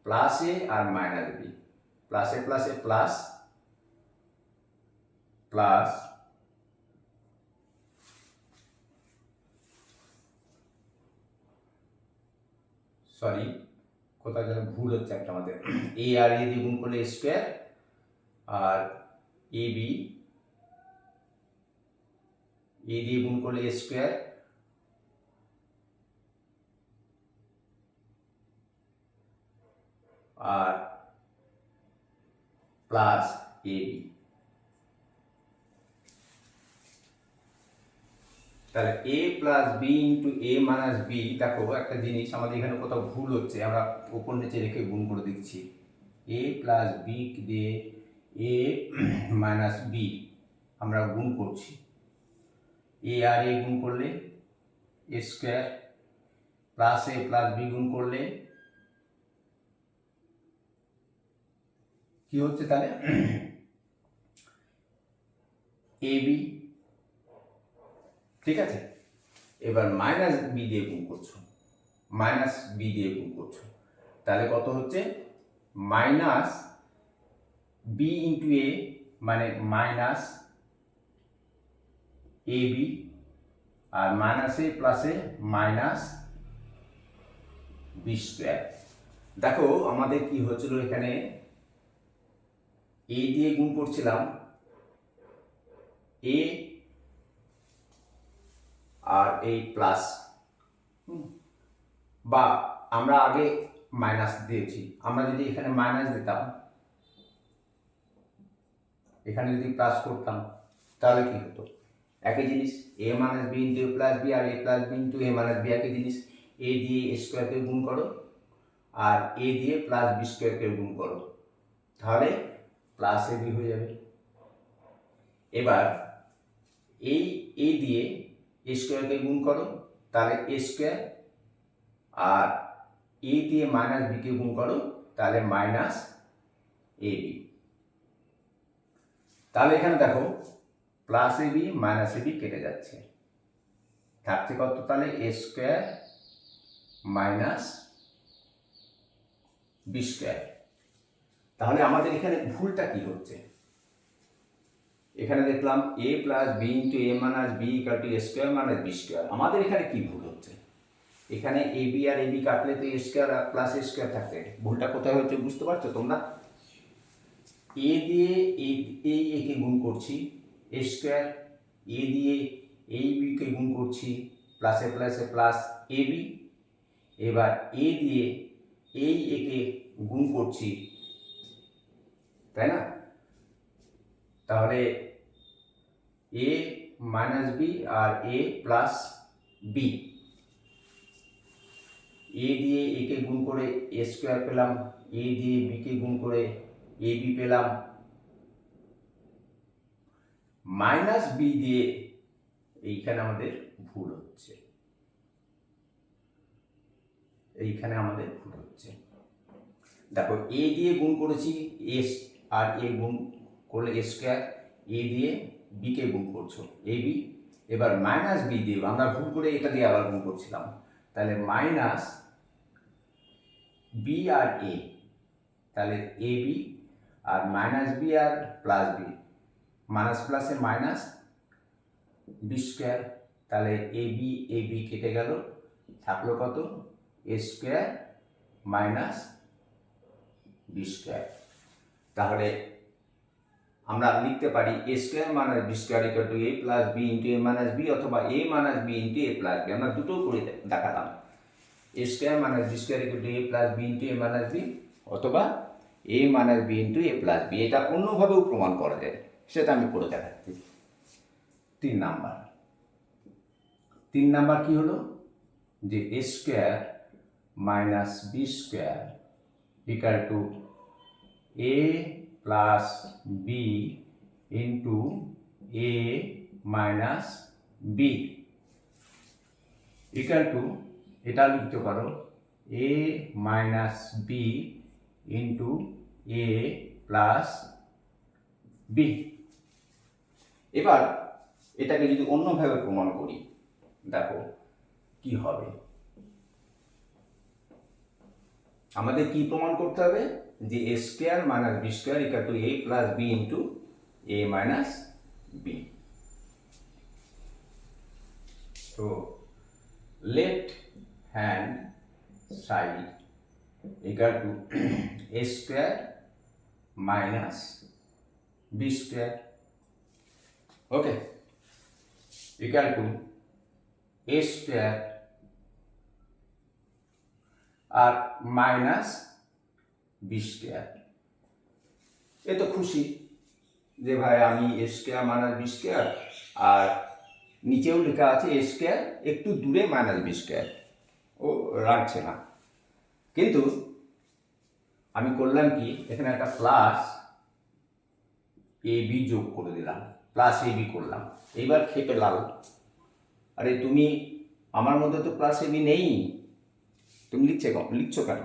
প্লাস এ আর মাইনাস বি, প্লাসে প্লাসে প্লাস প্লাস সরি কোথাও যেন ভুল হচ্ছে একটা আমাদের, এ আর এ দিয়ে গুণ করলে স্কোয়ার আর এ বি, এ দিয়ে গুণ করলে square R plus A B. তাহলে এ প্লাস বি ইন্টু এ মাইনাস বি। দেখো একটা জিনিস আমাদের এখানে কোথাও ভুল হচ্ছে, আমরা ওপর নিচে রেখে গুণ করে দিচ্ছি, এ প্লাস বি দিয়ে এ মাইনাস বি আমরা গুণ করছি, এ আর এ গুণ করলে এ স্কোয়ার প্লাস এ প্লাস বি গুণ করলে কি হচ্ছে তাহলে এ বি। ঠিক আছে, এবার মাইনাস বি দিয়ে গুণ করছো, মাইনাস বি দিয়ে গুণ করছো, তাহলে কত হচ্ছে মাইনাস বি ইন্টু এ মানে মাইনাস এ বি আর মাইনাসে প্লাসে মাইনাস বি স্কোয়ার। দেখো আমাদের কি হচ্ছিল এখানে এ দিয়ে গুণ করছিলাম এ আর এই প্লাস, বা আমরা আগে মাইনাস দিয়েছি, আমরা যদি এখানে মাইনাস দিতাম এখানে যদি প্লাস করতাম তাহলে কি হতো একই জিনিস, এ মাইনাস বি ইন্টু এ প্লাস বি আর a plus B into A minus B একই জিনিস, এ দিয়ে এ স্কোয়ারকে গুণ করো আর এ দিয়ে প্লাস বি স্কোয়ারকে গুণ করো, তাহলে প্লাস এ বি হয়ে যাবে। এবার এই এ দিয়ে এ স্কোয়ারকে গুণ করো তাহলে এ স্কোয়ার আর এ দিয়ে মাইনাস বিকে গুণ করো তাহলে মাইনাস এ বি। তাহলে এখানে দেখো plus A B minus A B কেটে যাচ্ছে, থাকছে কত তাহলে A square minus B square. তাহলে আমাদের এখানে ভুলটা কি হচ্ছে, এখানে দেখলাম A plus B into A minus B equal to A square minus B square, আমাদের এখানে কি ভুল হচ্ছে, এখানে এ বি আর এ বি কাটলে তো এ square R plus a square থাকছে, ভুলটা কোথায় হচ্ছে বুঝতে পারছো তোমরা? এ দিয়ে এই একে গুণ করছি এ স্কোয়ার, এ দিয়ে এই বিকে গুণ করছি প্লাসে প্লাসে প্লাস এ বি, এবার এ দিয়ে এই একে গুণ করছি, তাই না? তাহলে এ মাইনাস বি আর এ প্লাস বি, এ দিয়ে একে গুণ করে এ স্কোয়ার পেলাম, এ দিয়ে বিকে গুণ করে এ বি পেলাম, মাইনাস বি দিয়ে এইখানে আমাদের ভুল হচ্ছে, এইখানে আমাদের ভুল হচ্ছে। দেখো এ দিয়ে গুণ করেছি এস, আর এ গুণ করলে এ স্কোয়ার, এ দিয়ে বি কে গুণ করছো এ বি, এবার মাইনাস বি দিয়ে আমরা ভুল করে এটা দিয়ে আবার গুণ করছিলাম, তাহলে মাইনাস বি আর এ, তাহলে এ বি আর মাইনাস বি আর প্লাস বি, মাইনাস প্লাসে মাইনাস বি স্কোয়ার, তাহলে এ বি কেটে গেল, থাকলো কত A square minus B square. তাহলে আমরা লিখতে পারি A square minus B square equal to A plus B into A minus B, অথবা A minus B into A plus B, আমরা দুটো করে দেখালাম, A square minus B square equal to A plus B into A minus B, অথবা A minus B into A plus B. এটা অন্যভাবেও প্রমাণ করা যায়, সেটা আমি করে দেখাচ্ছি। 3 নাম্বার কি হলো, যে এ square minus B square equal to A plus B into A minus B equal to, এটা লিখতে পারো A minus B into A plus B. এবার এটাকে যদি অন্যভাবে প্রমাণ করি, দেখো কি হবে। আমাদের কি প্রমাণ করতে হবে, যে এ square minus B square equal to A plus B into A minus B. তো left hand side equal to A square minus B square, okay, equal to A square আর মাইনাস বি স্কোয়ার। এ তো খুশি যে ভাই আমি A square minus B square, আর নিচেও লেখা আছে এ স্কোয়ার, একটু দূরে মাইনাস বি স্কোয়ার, ও রাখছে না। কিন্তু আমি করলাম কি, এখানে একটা প্লাস এ বি যোগ করে দিলাম, প্লাস এ বি করলাম, এইবার খেপে লাল, আরে তুমি আমার মধ্যে তো প্লাস এ বি নেই, তুমি লিখছো কেন?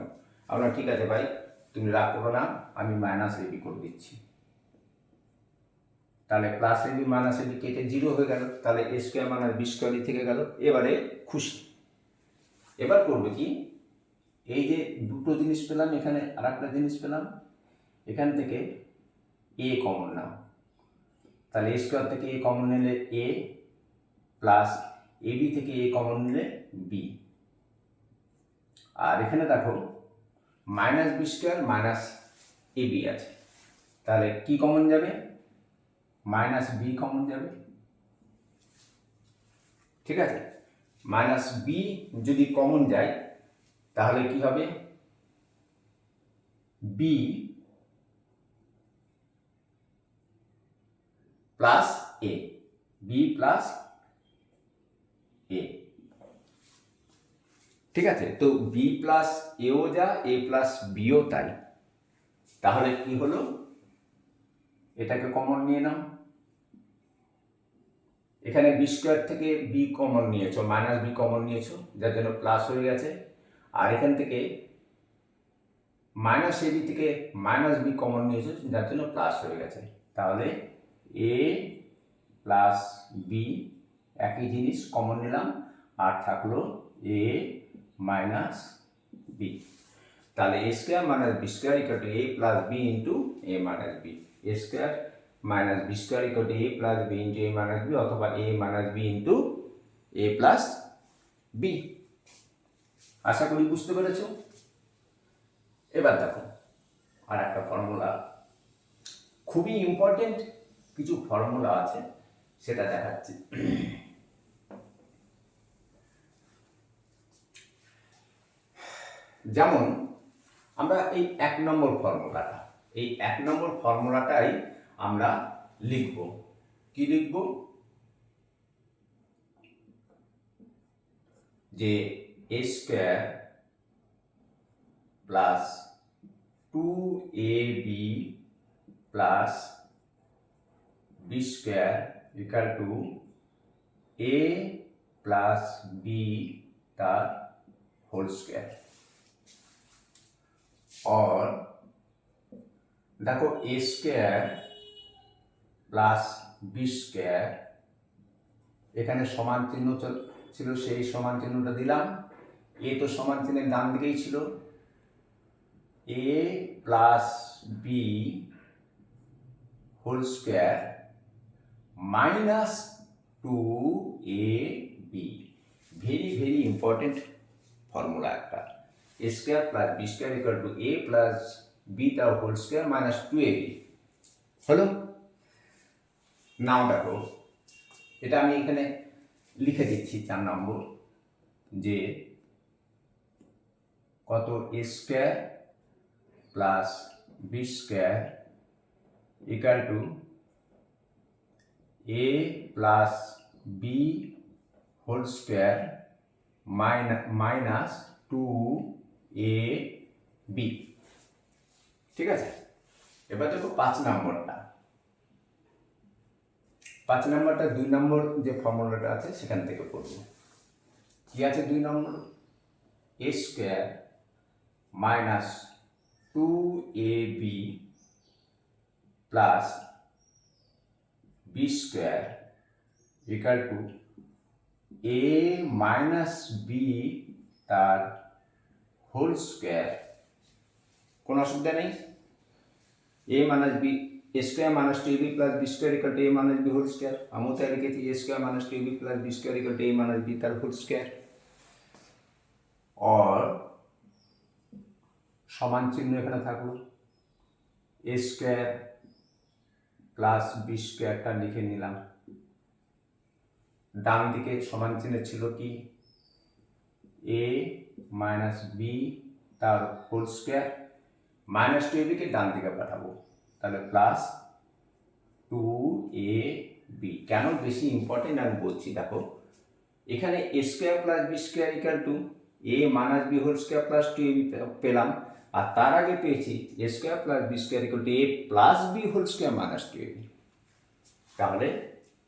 আমরা ঠিক আছে ভাই, তুমি রাগ করো না, আমি মাইনাস এ বি করে দিচ্ছি। তাহলে plus A B minus A B কেটে 0 হয়ে গেল, তাহলে এ স্কোয়ার মাইনাস বি স্কোয়ারই থেকে গেল। এবারে খুশি। এবার করবে কি, এই যে দুটো জিনিস পেলাম, এখানে আর একটা জিনিস পেলাম, এখান থেকে এ কমন নাও, তাহলে এ স্কোয়ার থেকে এ কমন নিলে এ, প্লাস এ বি থেকে এ কমন নিলে বি, আর এখানে দেখো minus B square minus A B আছে, তাহলে কি কমন যাবে, মাইনাস বি কমন যাবে, ঠিক আছে। মাইনাস বি যদি কমন যায় তাহলে কি হবে, B plus A, b plus এ, ঠিক আছে। তো বি প্লাস এও যা, এ প্লাস বিও তাই, তাহলে কি হলো, এটাকে কমন নিয়ে নাও, এখানে বি স্কোয়ার থেকে বি কমন নিয়েছো, মাইনাস বি কমন নিয়েছো, যার জন্য প্লাস হয়ে গেছে, আর এখান থেকে মাইনাস এ বি থেকে মাইনাস বি কমন নিয়েছো, যার জন্য প্লাস হয়ে গেছে, তাহলে এ প্লাস বি একই জিনিস কমন নিলাম, আর থাকলো এ মাইনাস বি। তাহলে A square minus B square equal to A plus B into A minus B, A square minus B square equal to A plus B into A minus B, অথবা A minus B into A plus B. আশা করি বুঝতে পেরেছো। এবার দেখো আর একটা formula, খুবই important কিছু ফর্মুলা আছে, সেটা দেখাচ্ছি। যেমন আমরা এই 1 নম্বর ফর্মুলাটা, এই 1 নম্বর ফর্মুলাটাই আমরা লিখব। কি লিখব, যে এ square plus 2ab plus B square equal to A plus B তার হোল স্কয়ার। और देखो A square plus B square এখানে সমান চিহ্ন ছিল, সেই সমান চিহ্নটা দিলাম। এ তো সমান চিহ্নের ডান দিকেই ছিল, A plus B whole square minus 2ab। Very very important formula একটা। A square plus B square equal to A plus B তার হোল স্কয়ার মাইনাস 2ab হলো। নাও দেখো, এটা আমি এখানে লিখে দিচ্ছি 4 নম্বর, যে কত A square plus B square equal to A plus B whole square minus 2ab। ঠিক আছে, এবার দেখো 5 নম্বরটা। 5 নম্বরটা 2 নম্বর যে ফর্মুলাটা আছে সেখান থেকে করব। কি আছে 2 নম্বর? A square minus 2ab plus B square equal to A minus B তার হোল স্কয়ার। কোনো অসুবিধা নেই। A minus B square minus 2ab plus B square equal to A minus B whole square. আমি তাই লিখেছি A square minus 2ab plus B square equal to A minus B তার whole square. और সমান চিহ্ন এখানে থাকলো, এ স্কয়ার প্লাস বি স্কয়ারটা লিখে নিলাম। ডান দিকে সমান চিহ্ন ছিল কি এ মাইনাস বি তার হোল স্কয়ার, মাইনাস 2ab কে ডান দিকে পাঠাবো, তাহলে প্লাস 2ab। কেন বেশি ইম্পর্টেন্ট আমি বলছি, দেখো এখানে A square plus B square equal to A minus B whole square plus 2ab পেলাম, আর তার আগে পেয়েছি A square plus B square equal to A plus B whole square minus 2ab। তাহলে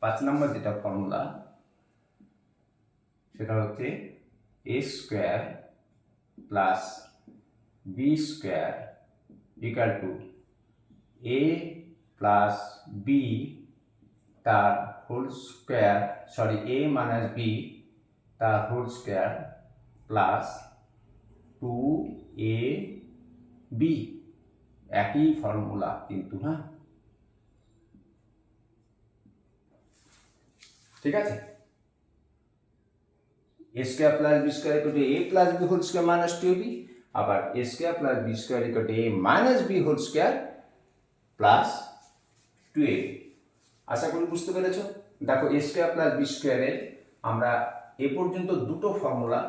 5 নম্বর যেটা ফর্মুলা সেটা হচ্ছে A square plus B square equal to A plus B তার whole square, sorry A minus B তার whole square plus 2ab। একই formula কিন্তু, হ্যাঁ ঠিক আছে। A square plus B square equal to A plus B whole square minus 2ab, আবার A square plus B square equal to A minus B whole square plus 2ab। আশা করি বুঝতে পেরেছো। দেখো এ স্কয়ার প্লাস বি স্কয়ারের আমরা এ পর্যন্ত দুটো ফর্মুলা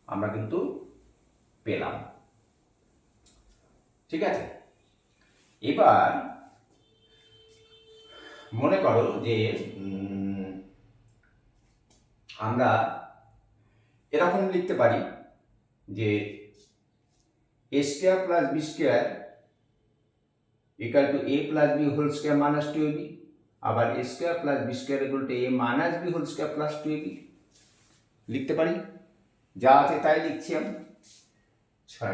আমরা কিন্তু পেলাম। ঠিক আছে, এবার মনে করো যে আমরা এরকম লিখতে পারি যে A square plus B square equal to A plus B whole square minus 2ab, আবার A square plus B square equal to A minus B whole square plus 2ab লিখতে পারি। যা আছে তাই লিখছি আমি। 6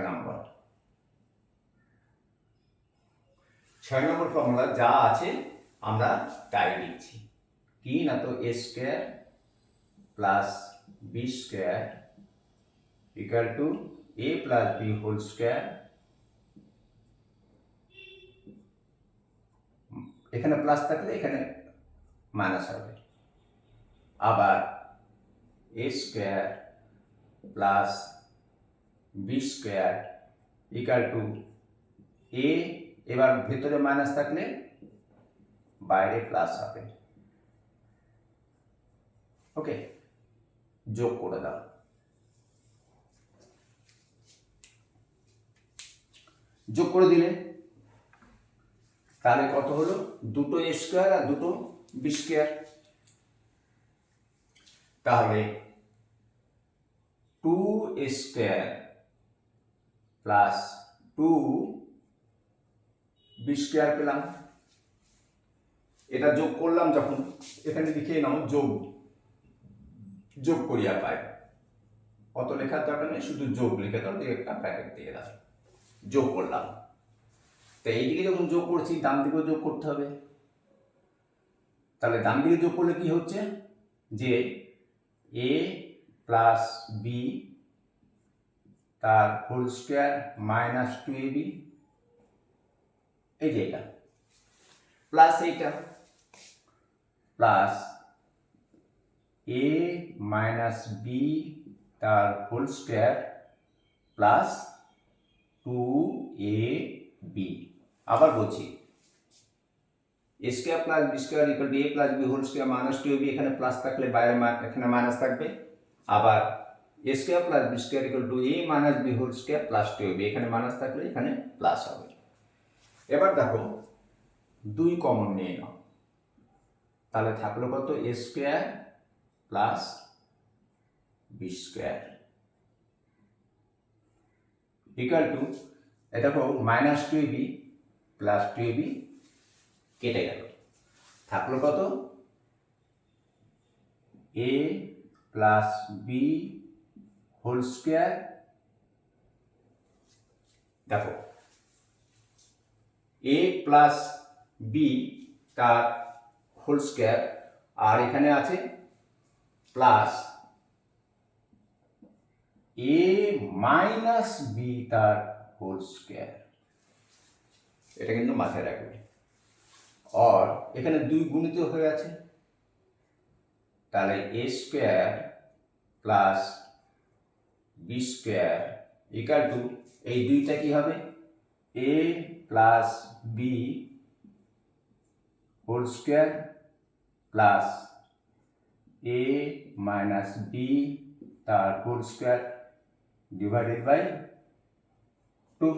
নম্বর ফর্মুলা যা আছে আমরা তাই লিখছি। কি না, তো A square plus B square equal to A plus B whole square, এখানে প্লাস থাকলে এখানে মাইনাস হবে, আবার A square plus B square equal to A, এবার ভেতরে মাইনাস থাকলে বাইরে প্লাস হবে। ওকে, যোগ করে দাও। যোগ করে দিলে তাহলে কত হলো? দুটো এ স্কয়ার আর দুটো বি স্কয়ার। তাহলে 2a square plus 2b square পেলাম। এটা যোগ করলাম যখন, এখানে লিখে নাও যোগ, যোগ করিয়া পাই, অত লেখার দরকার নেই, শুধু যোগ লিখে দাও, দিয়ে একটা ব্র্যাকেট দিয়ে দাও, যোগ করলাম। তো এইদিকে যখন যোগ করছি ডান দিকেও যোগ করতে হবে, তাহলে ডান দিকে যোগ করলে কি হচ্ছে যে এ প্লাস বি তার হোল স্কোয়ার মাইনাস 2ab, এই যে এটা প্লাস এইটা প্লাস এ মাইনাস বি তার হোল স্কোয়ার প্লাস 2ab। আবার বলছি, A square plus B square equal to A plus B whole square minus 2ab, এখানে প্লাস থাকলে বাইরে এখানে মাইনাস থাকবে। আবার এ square plus B square equal to A minus B whole square plus 2ab, এখানে minus থাকলে এখানে প্লাস হবে। এবার দেখো 2 কমন নিয়ে নাও, তাহলে থাকলো কত, A square plus B square equal to, এটা দেখো মাইনাস 2ab প্লাস 2ab কেটে গেল, থাকলো কত, a plus B whole square. দেখো এ প্লাস বি তার হোল স্কোয়ার, আর এখানে আছে প্লাস এ মাইনাস বি তার হোল স্কোয়ার, এটা কিন্তু মাথায় রাখবে। আর এখানে 2 গুণিত হয়ে আছে, তাহলে A square plus B square equal to, এই 2টা কি হবে, A plus B whole square plus A minus B তার হোল স্কোয়ার ডিভাইডেড বাই 2।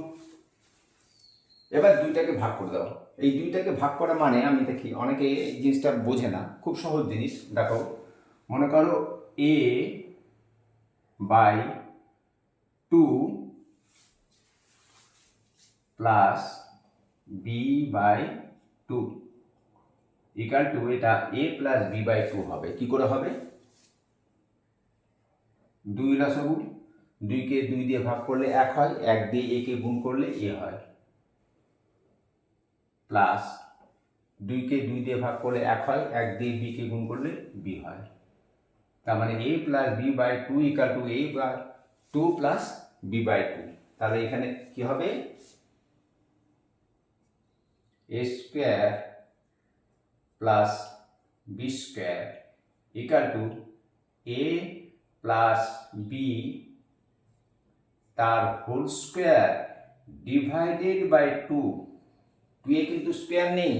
এবার 2টাকে ভাগ করে দাও। এই 2টাকে ভাগ করা মানে, আমি দেখি অনেকে এই জিনিসটা বোঝে না, খুব সহজ জিনিস। দেখো মনে করো A by 2 plus B by 2 equal to, এটা এ প্লাস বি বাই 2 হবে। কি করে হবে, 2 লসাগু, 2কে 2 দিয়ে ভাগ করলে 1 হয়, 1 দিয়ে a কে গুণ করলে a হয়, প্লাস 2কে 2 দিয়ে ভাগ করলে 1 হয়, 1 দিয়ে b কে গুণ করলে b হয়। তার মানে a plus B by 2 equal to a by 2 plus B by 2। তাহলে এখানে কি হবে, a square plus B square equal to a plus B তার হোল স্কোয়ার ডিভাইডেড বাই 2। 2 এ কিন্তু স্কোয়ার নেই,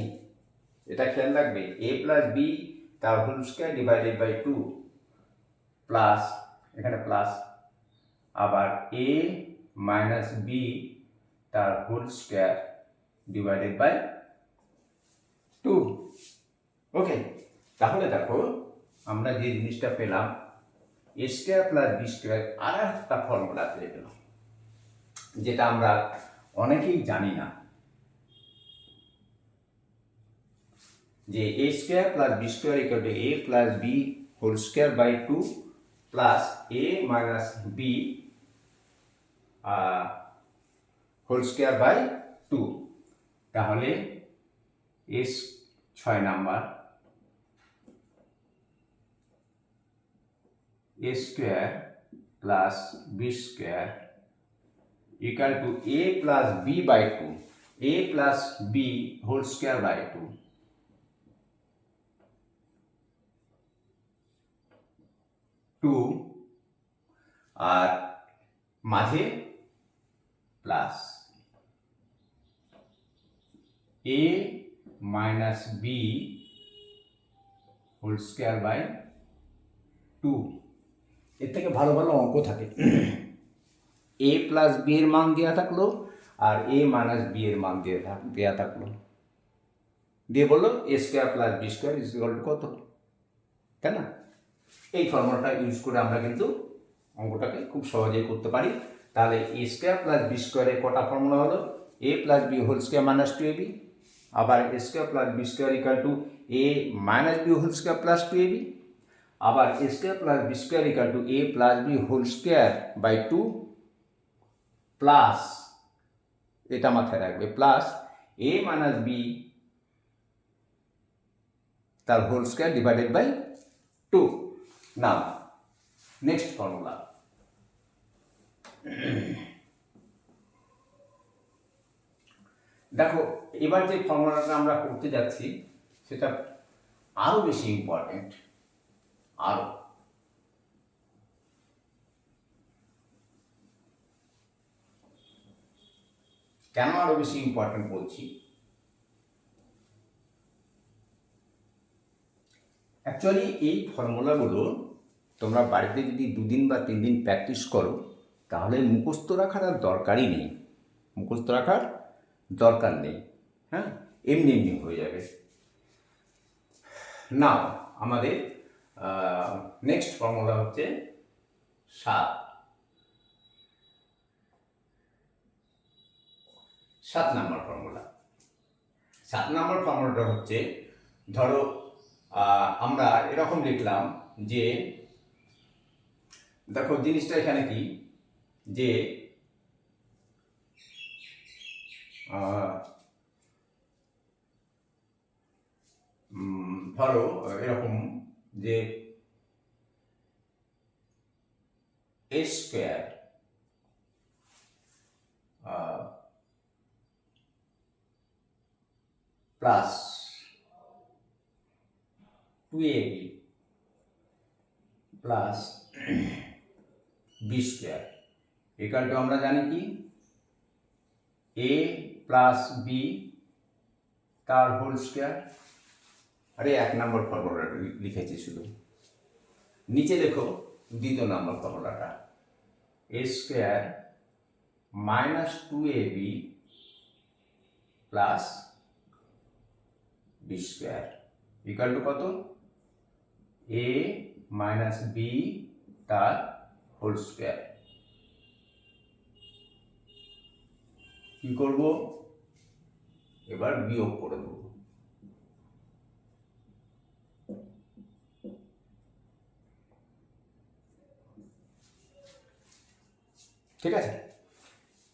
এটা খেয়াল রাখবে, a প্লাস বি তার whole square divided by 2 plus, এখানে প্লাস, আবার a মাইনাস বি তার whole square divided by 2। Okay, তাহলে দেখো আমরা যে জিনিসটা পেলাম, এ স্কোয়ার প্লাস বি স্কোয়ার, আর একটা ফর্মুলা পেয়ে গেলাম, যেটা আমরা অনেকেই জানি না, যে এ square plus B square equal to A plus B whole square by 2 plus A minus B whole square by 2। তাহলে as 6 number, A square plus B square equal to A plus B by 2, A plus B whole square by 2 2, আর মাঝে plus A minus B whole square by 2। এর থেকে ভালো ভালো অঙ্ক থাকে, এ plus B এর মান দেওয়া থাকলো আর এ মাইনাস বি এর মান দেওয়া থাকলো, দিয়ে বললো a square plus B square is equal to কত, তাই না? এই ফর্মুলাটা ইউজ করে আমরা কিন্তু অঙ্কটাকে খুব সহজেই করতে পারি। তাহলে এ স্কোয়ার প্লাস বি স্কোয়ারের কটা ফর্মুলা হলো, a plus B whole square minus 2ab, আবার এ square plus B square equal to A minus B whole square plus two a b, আবার এ square plus B square equal to A plus B whole square by two plus, এটা মাথায় রাখবে, plus এ minus B তার whole square divided by two. Now next formula, দেখো এবার যে ফর্মুলাটা আমরা করতে যাচ্ছি সেটা আরো বেশি ইম্পর্টেন্ট। আরো কেন আরো বেশি ইম্পর্টেন্ট বলছি, অ্যাকচুয়ালি এই ফর্মুলাগুলো তোমরা বাড়িতে যদি 2 দিন বা 3 দিন প্র্যাকটিস করো তাহলে মুখস্থ রাখার আর দরকারই নেই, মুখস্থ রাখার দরকার নেই, হ্যাঁ, এমনি এমনি হয়ে যাবে। নাও আমাদের নেক্সট ফর্মুলা হচ্ছে 7 নম্বর ফর্মুলা। 7 নম্বর ফর্মুলাটা হচ্ছে, ধরো আমরা এরকম লিখলাম যে, দেখো জিনিসটা এখানে কি, যে ধরো এরকম যে এ square plus 2ab plus B square equal to, আমরা জানি কি এ প্লাস বি তার হোল স্কোয়ার। আরে 1 নম্বর ফর্মুলাটা লিখেছি শুধু, নিচে দেখো 2 নম্বর ফর্মুলাটা, a square minus 2ab plus B square equal to কত, এ মাইনাস বি তার হোল স্কোয়ার। কি করব, এবার বিয়োগ করে দেব, ঠিক আছে।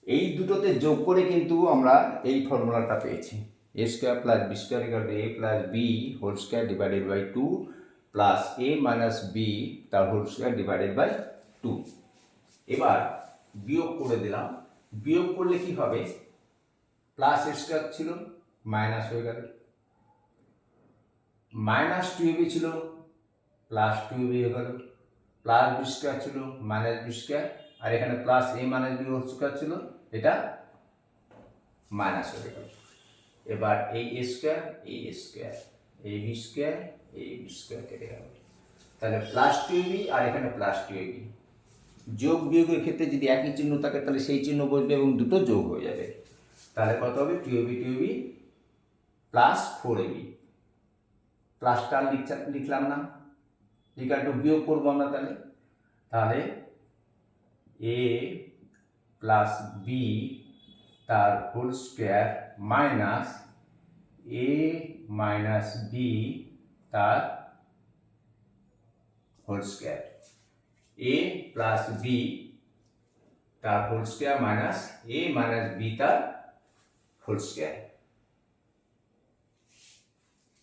এই দুটোতে যোগ করে কিন্তু আমরা এই ফর্মুলাটা পেয়েছি, a square plus B square equal to A plus B whole square divided by 2 plus A minus B তার হোল স্কোয়ার ডিভাইডেড বাই 2। এবার বিয়োগ করে দিলাম, বিয়োগ করলে কি হবে, প্লাস এ স্কোয়ার ছিল মাইনাস হয়ে গেল, মাইনাস 2ab ছিল প্লাস 2ab হয়ে গেল, প্লাস বি স্কোয়ার ছিল মাইনাস বি স্কোয়ার, আর এখানে প্লাস এ মাইনাস বি হোল স্কোয়ার ছিল, এটা মাইনাস হয়ে গেল। এবার এই এ স্কোয়ার এই স্কোয়ার এই বি স্কোয়ার এই বি স্কোয়ার কেটে গেল, তাহলে প্লাস 2ab আর এখানে প্লাস 2ab, যোগ বিয়োগের ক্ষেত্রে যদি একই চিহ্ন থাকে তাহলে সেই চিহ্ন বসবে এবং দুটো যোগ হয়ে যাবে, তাহলে কত হবে 2ab প্লাস 4ab, প্লাসটা লিখলাম না, ইকুয়াল টু বিয়োগ করবো আমরা, তাহলে এ প্লাস বি তার whole square minus a minus B তার হোল স্কোয়ার, এ প্লাস বি তার whole square minus a minus B তার হোল স্কোয়ার।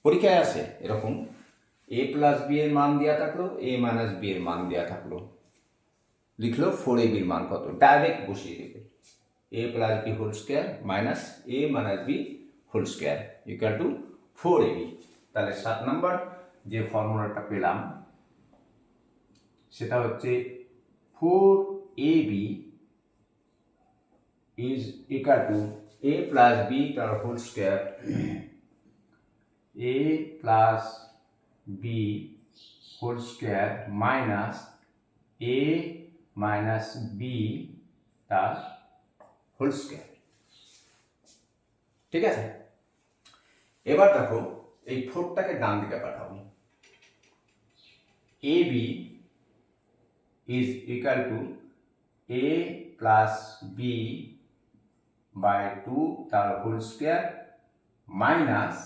পরীক্ষায় আসে এরকম, এ প্লাস বি এর মান দেওয়া থাকলো, এ মাইনাস বি এর মান দেওয়া থাকলো, লিখলো 4ab এর মান কত, ডাইরেক্ট বসিয়ে দেবে, a plus B whole square minus a minus B whole square equal to 4ab। তাহলে 7 নম্বর যে ফর্মুলাটা পেলাম সেটা হচ্ছে 4ab is equal to a plus b তার whole square, a plus b whole square minus a minus b তার whole square, ঠিক আছে। এবার দেখো এই 4টাকে ডান দিকে পাঠাবো, ab is equal to a plus b by 2 তার whole square minus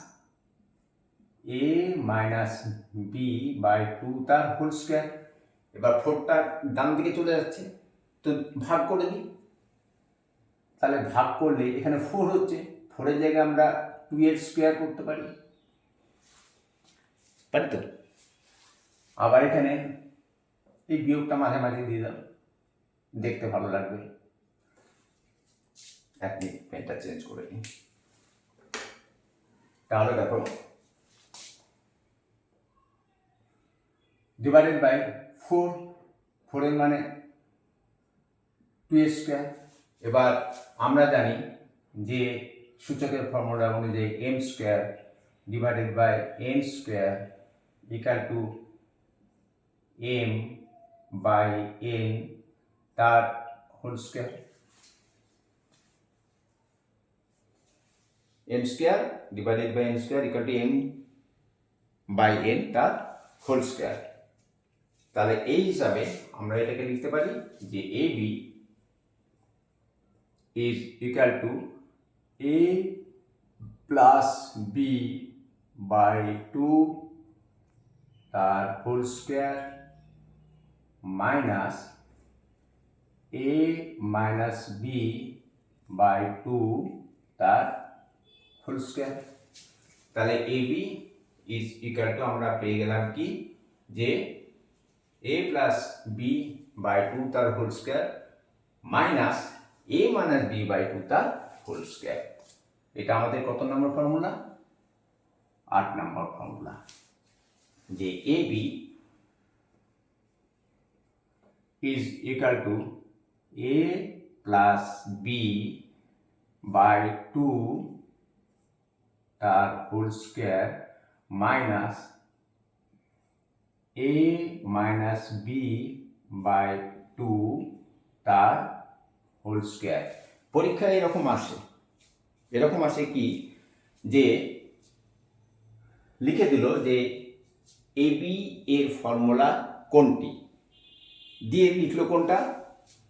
a minus b by two তার হোল স্কোয়ার। এবার ফোরটা ডান দিকে চলে যাচ্ছে, তো ভাগ করে দিই। তাহলে ভাগ করলে এখানে ফোর হচ্ছে, ফোরের জায়গায় আমরা টু এর স্কোয়ার করতে পারি, পারি তো। আবার এখানে এই বিয়োগটা মাঝে মাঝে দিয়ে দাও, দেখতে ভালো লাগবে। এক মিনিট পেনটা চেঞ্জ করে নিই। তাহলে দেখো ডিভাইডেড বাই ফোর, ফোরের মানে টু এর স্কোয়ার। এবার আমরা জানি যে সূচকের ফর্মুলা অনুযায়ী m square divided by n square equal to m by n তার whole square. M square divided by n square equal to m by n তার হোল স্কোয়ার। তাহলে এই হিসাবে আমরা এটাকে লিখতে পারি যে a b is equal to a plus b by 2 তার whole square minus a minus b by 2 তার হোল স্কোয়ার। তাহলে এ বি ইজ ইকুয়াল টু আমরা পেয়ে গেলাম কি, যে a plus B by two তার whole square minus a minus b by two তার হোল স্কোয়ার। এটা আমাদের কত নম্বর ফর্মুলা? 8 নম্বর ফর্মুলা, যে a b is equal to a plus B by two তার whole square minus a minus b by two তার whole square. পরীক্ষায় এরকম আসে কি, যে লিখে দিল যে এ বি এর ফর্মুলা কোনটি, দিয়ে লিখলো কোনটা,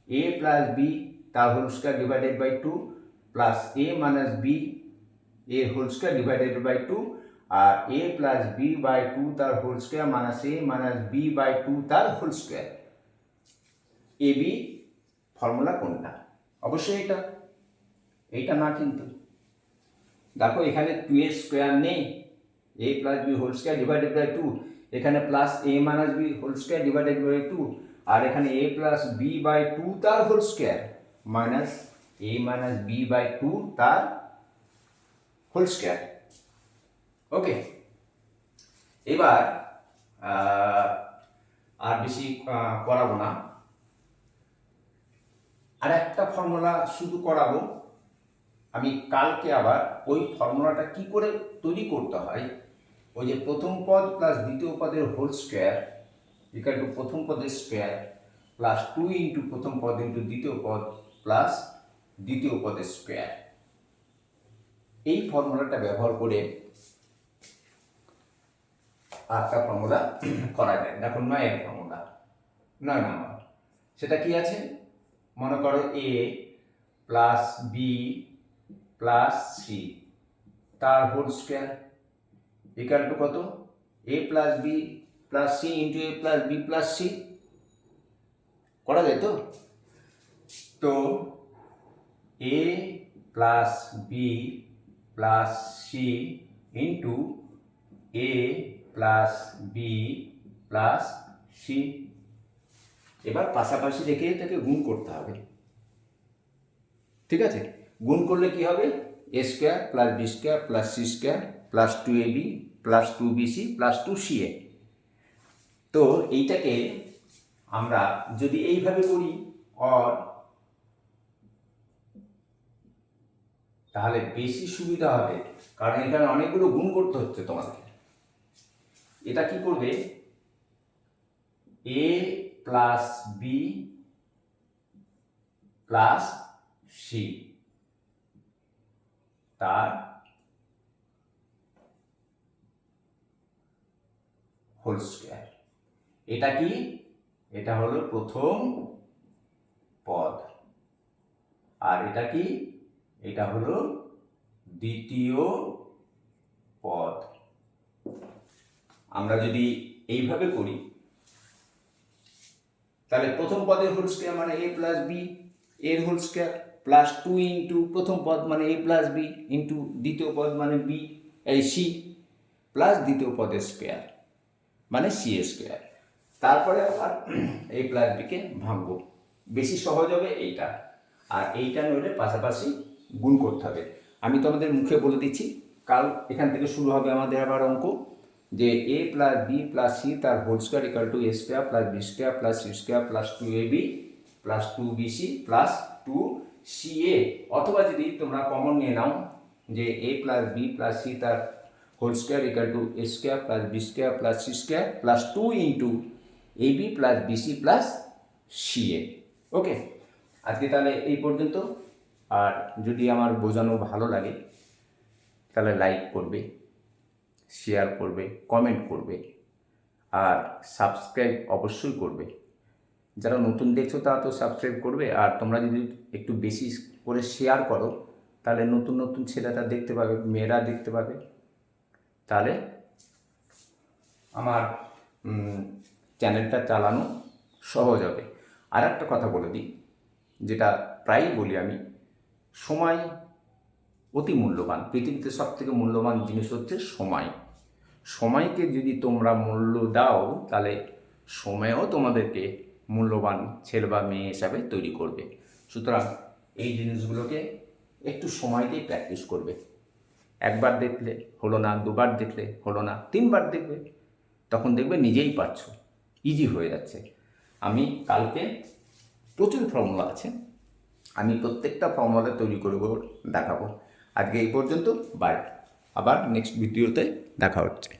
এ প্লাস বি তার whole square divided by two plus A minus b এর whole square divided by two, আর a plus B by two তার whole square minus a minus b by two তার whole square. A b formula কোনটা? অবশ্যই এইটা না, কিন্তু দেখো এখানে টু এর স্কোয়ার নেই, a plus B whole square divided by two, এখানে plus A minus B whole square divided by two, আর এখানে a plus B by two তার whole square minus a minus b by two তার whole square. Okay, এবার আর বেশি করাবো না, আর একটা ফর্মুলা শুধু করাবো আমি কালকে। আবার ওই ফর্মুলাটা কি করে তৈরি করতে হয়, ওই যে প্রথম পদ প্লাস দ্বিতীয় পদের হোল স্কোয়ার ইকুয়াল টু প্রথম পদের স্কোয়ার প্লাস টু ইন্টু প্রথম পদ ইন্টু দ্বিতীয় পদ প্লাস দ্বিতীয় পদের স্কোয়ার, এই ফর্মুলাটা ব্যবহার করে আরেকটা ফর্মুলা করা যায়। দেখুন 9 ফর্মুলা, 9 নম্বর, সেটা কি আছে, মনে করো a plus b plus c তার হোল স্কোয়ার ইকুয়াল টু কত, a plus b plus c into A plus b plus c. করা যায় তো? তো a plus b plus c into A plus b plus c. এবার পাশাপাশি রেখে এটাকে গুণ করতে হবে, ঠিক আছে? গুণ করলে কি হবে, a square plus B square plus c square plus two a b plus two b c plus two c a. তো এইটাকে আমরা যদি এইভাবে করি অর, তাহলে বেশি সুবিধা হবে, কারণ এখানে অনেকগুলো গুণ করতে হচ্ছে তোমাদের। এটা কি করবে, এ প্লাস বি প্লাস সি তার হোল স্কোয়ার। এটা কি, এটা হলো প্রথম পদ, আর এটা কি, এটা হলো দ্বিতীয় পদ। আমরা যদি এইভাবে করি তাহলে প্রথম পদের হোল স্কোয়ার মানে এ প্লাস বি এর হোল স্কোয়ার প্লাস 2 ইন্টু প্রথম পদ মানে এ প্লাস বি ইন্টু দ্বিতীয় পদ মানে বি এই সি প্লাস দ্বিতীয় পদের স্কোয়ার মানে সি স্কোয়ার। তারপরে আবার এ প্লাস বিকে ভাঙবো, বেশি সহজ হবে এইটা, আর এইটা নইলে পাশাপাশি গুণ করতে হবে। আমি তোমাদের মুখে বলে দিচ্ছি, কাল এখান থেকে শুরু হবে আমাদের আবার অঙ্ক, যে এ প্লাস বি প্লাস সি তার whole square equal to A square plus B square plus c square plus 2ab plus 2bc plus 2ca। অথবা যদি তোমরা কমন নিয়ে নাও যে এ প্লাস বি প্লাস সি তার whole square equal to A square plus B square plus c square plus 2 into ab plus bc plus ca। Okay, আজকে তাহলে এই পর্যন্ত। আর যদি আমার বোঝানো ভালো লাগে তাহলে লাইক করবে, শেয়ার করবে, কমেন্ট করবে, আর সাবস্ক্রাইব অবশ্যই করবে। যারা নতুন দেখছো তারা তো সাবস্ক্রাইব করবে, আর তোমরা যদি একটু বেশি করে শেয়ার করো তাহলে নতুন নতুন ছেলেরা দেখতে পাবে, মেয়েরা দেখতে পাবে, তাহলে আমার চ্যানেলটা চালানো সহজ হবে। আর একটা কথা বলে দিই, যেটা প্রায়ই বলি আমি, সময় অতি মূল্যবান। পৃথিবীতে সবথেকে মূল্যবান জিনিস হচ্ছে সময়। সময়কে যদি তোমরা মূল্য দাও তাহলে সময়ও তোমাদেরকে মূল্যবান ছেলে বা মেয়ে হিসাবে তৈরি করবে। সুতরাং এই জিনিসগুলোকে একটু সময়তেই প্র্যাকটিস করবে। একবার দেখলে হলো না, দুবার দেখলে হলো না, 3বার দেখবে, তখন দেখবে নিজেই পারছো, ইজি হয়ে যাচ্ছে। আমি কালকে প্রচুর ফর্মুলা আছে, আমি প্রত্যেকটা ফর্মুলা তৈরি করে দেখাবো। আজকে এই পর্যন্ত, বাই। আবার নেক্সট ভিডিওতে দেখা হচ্ছে।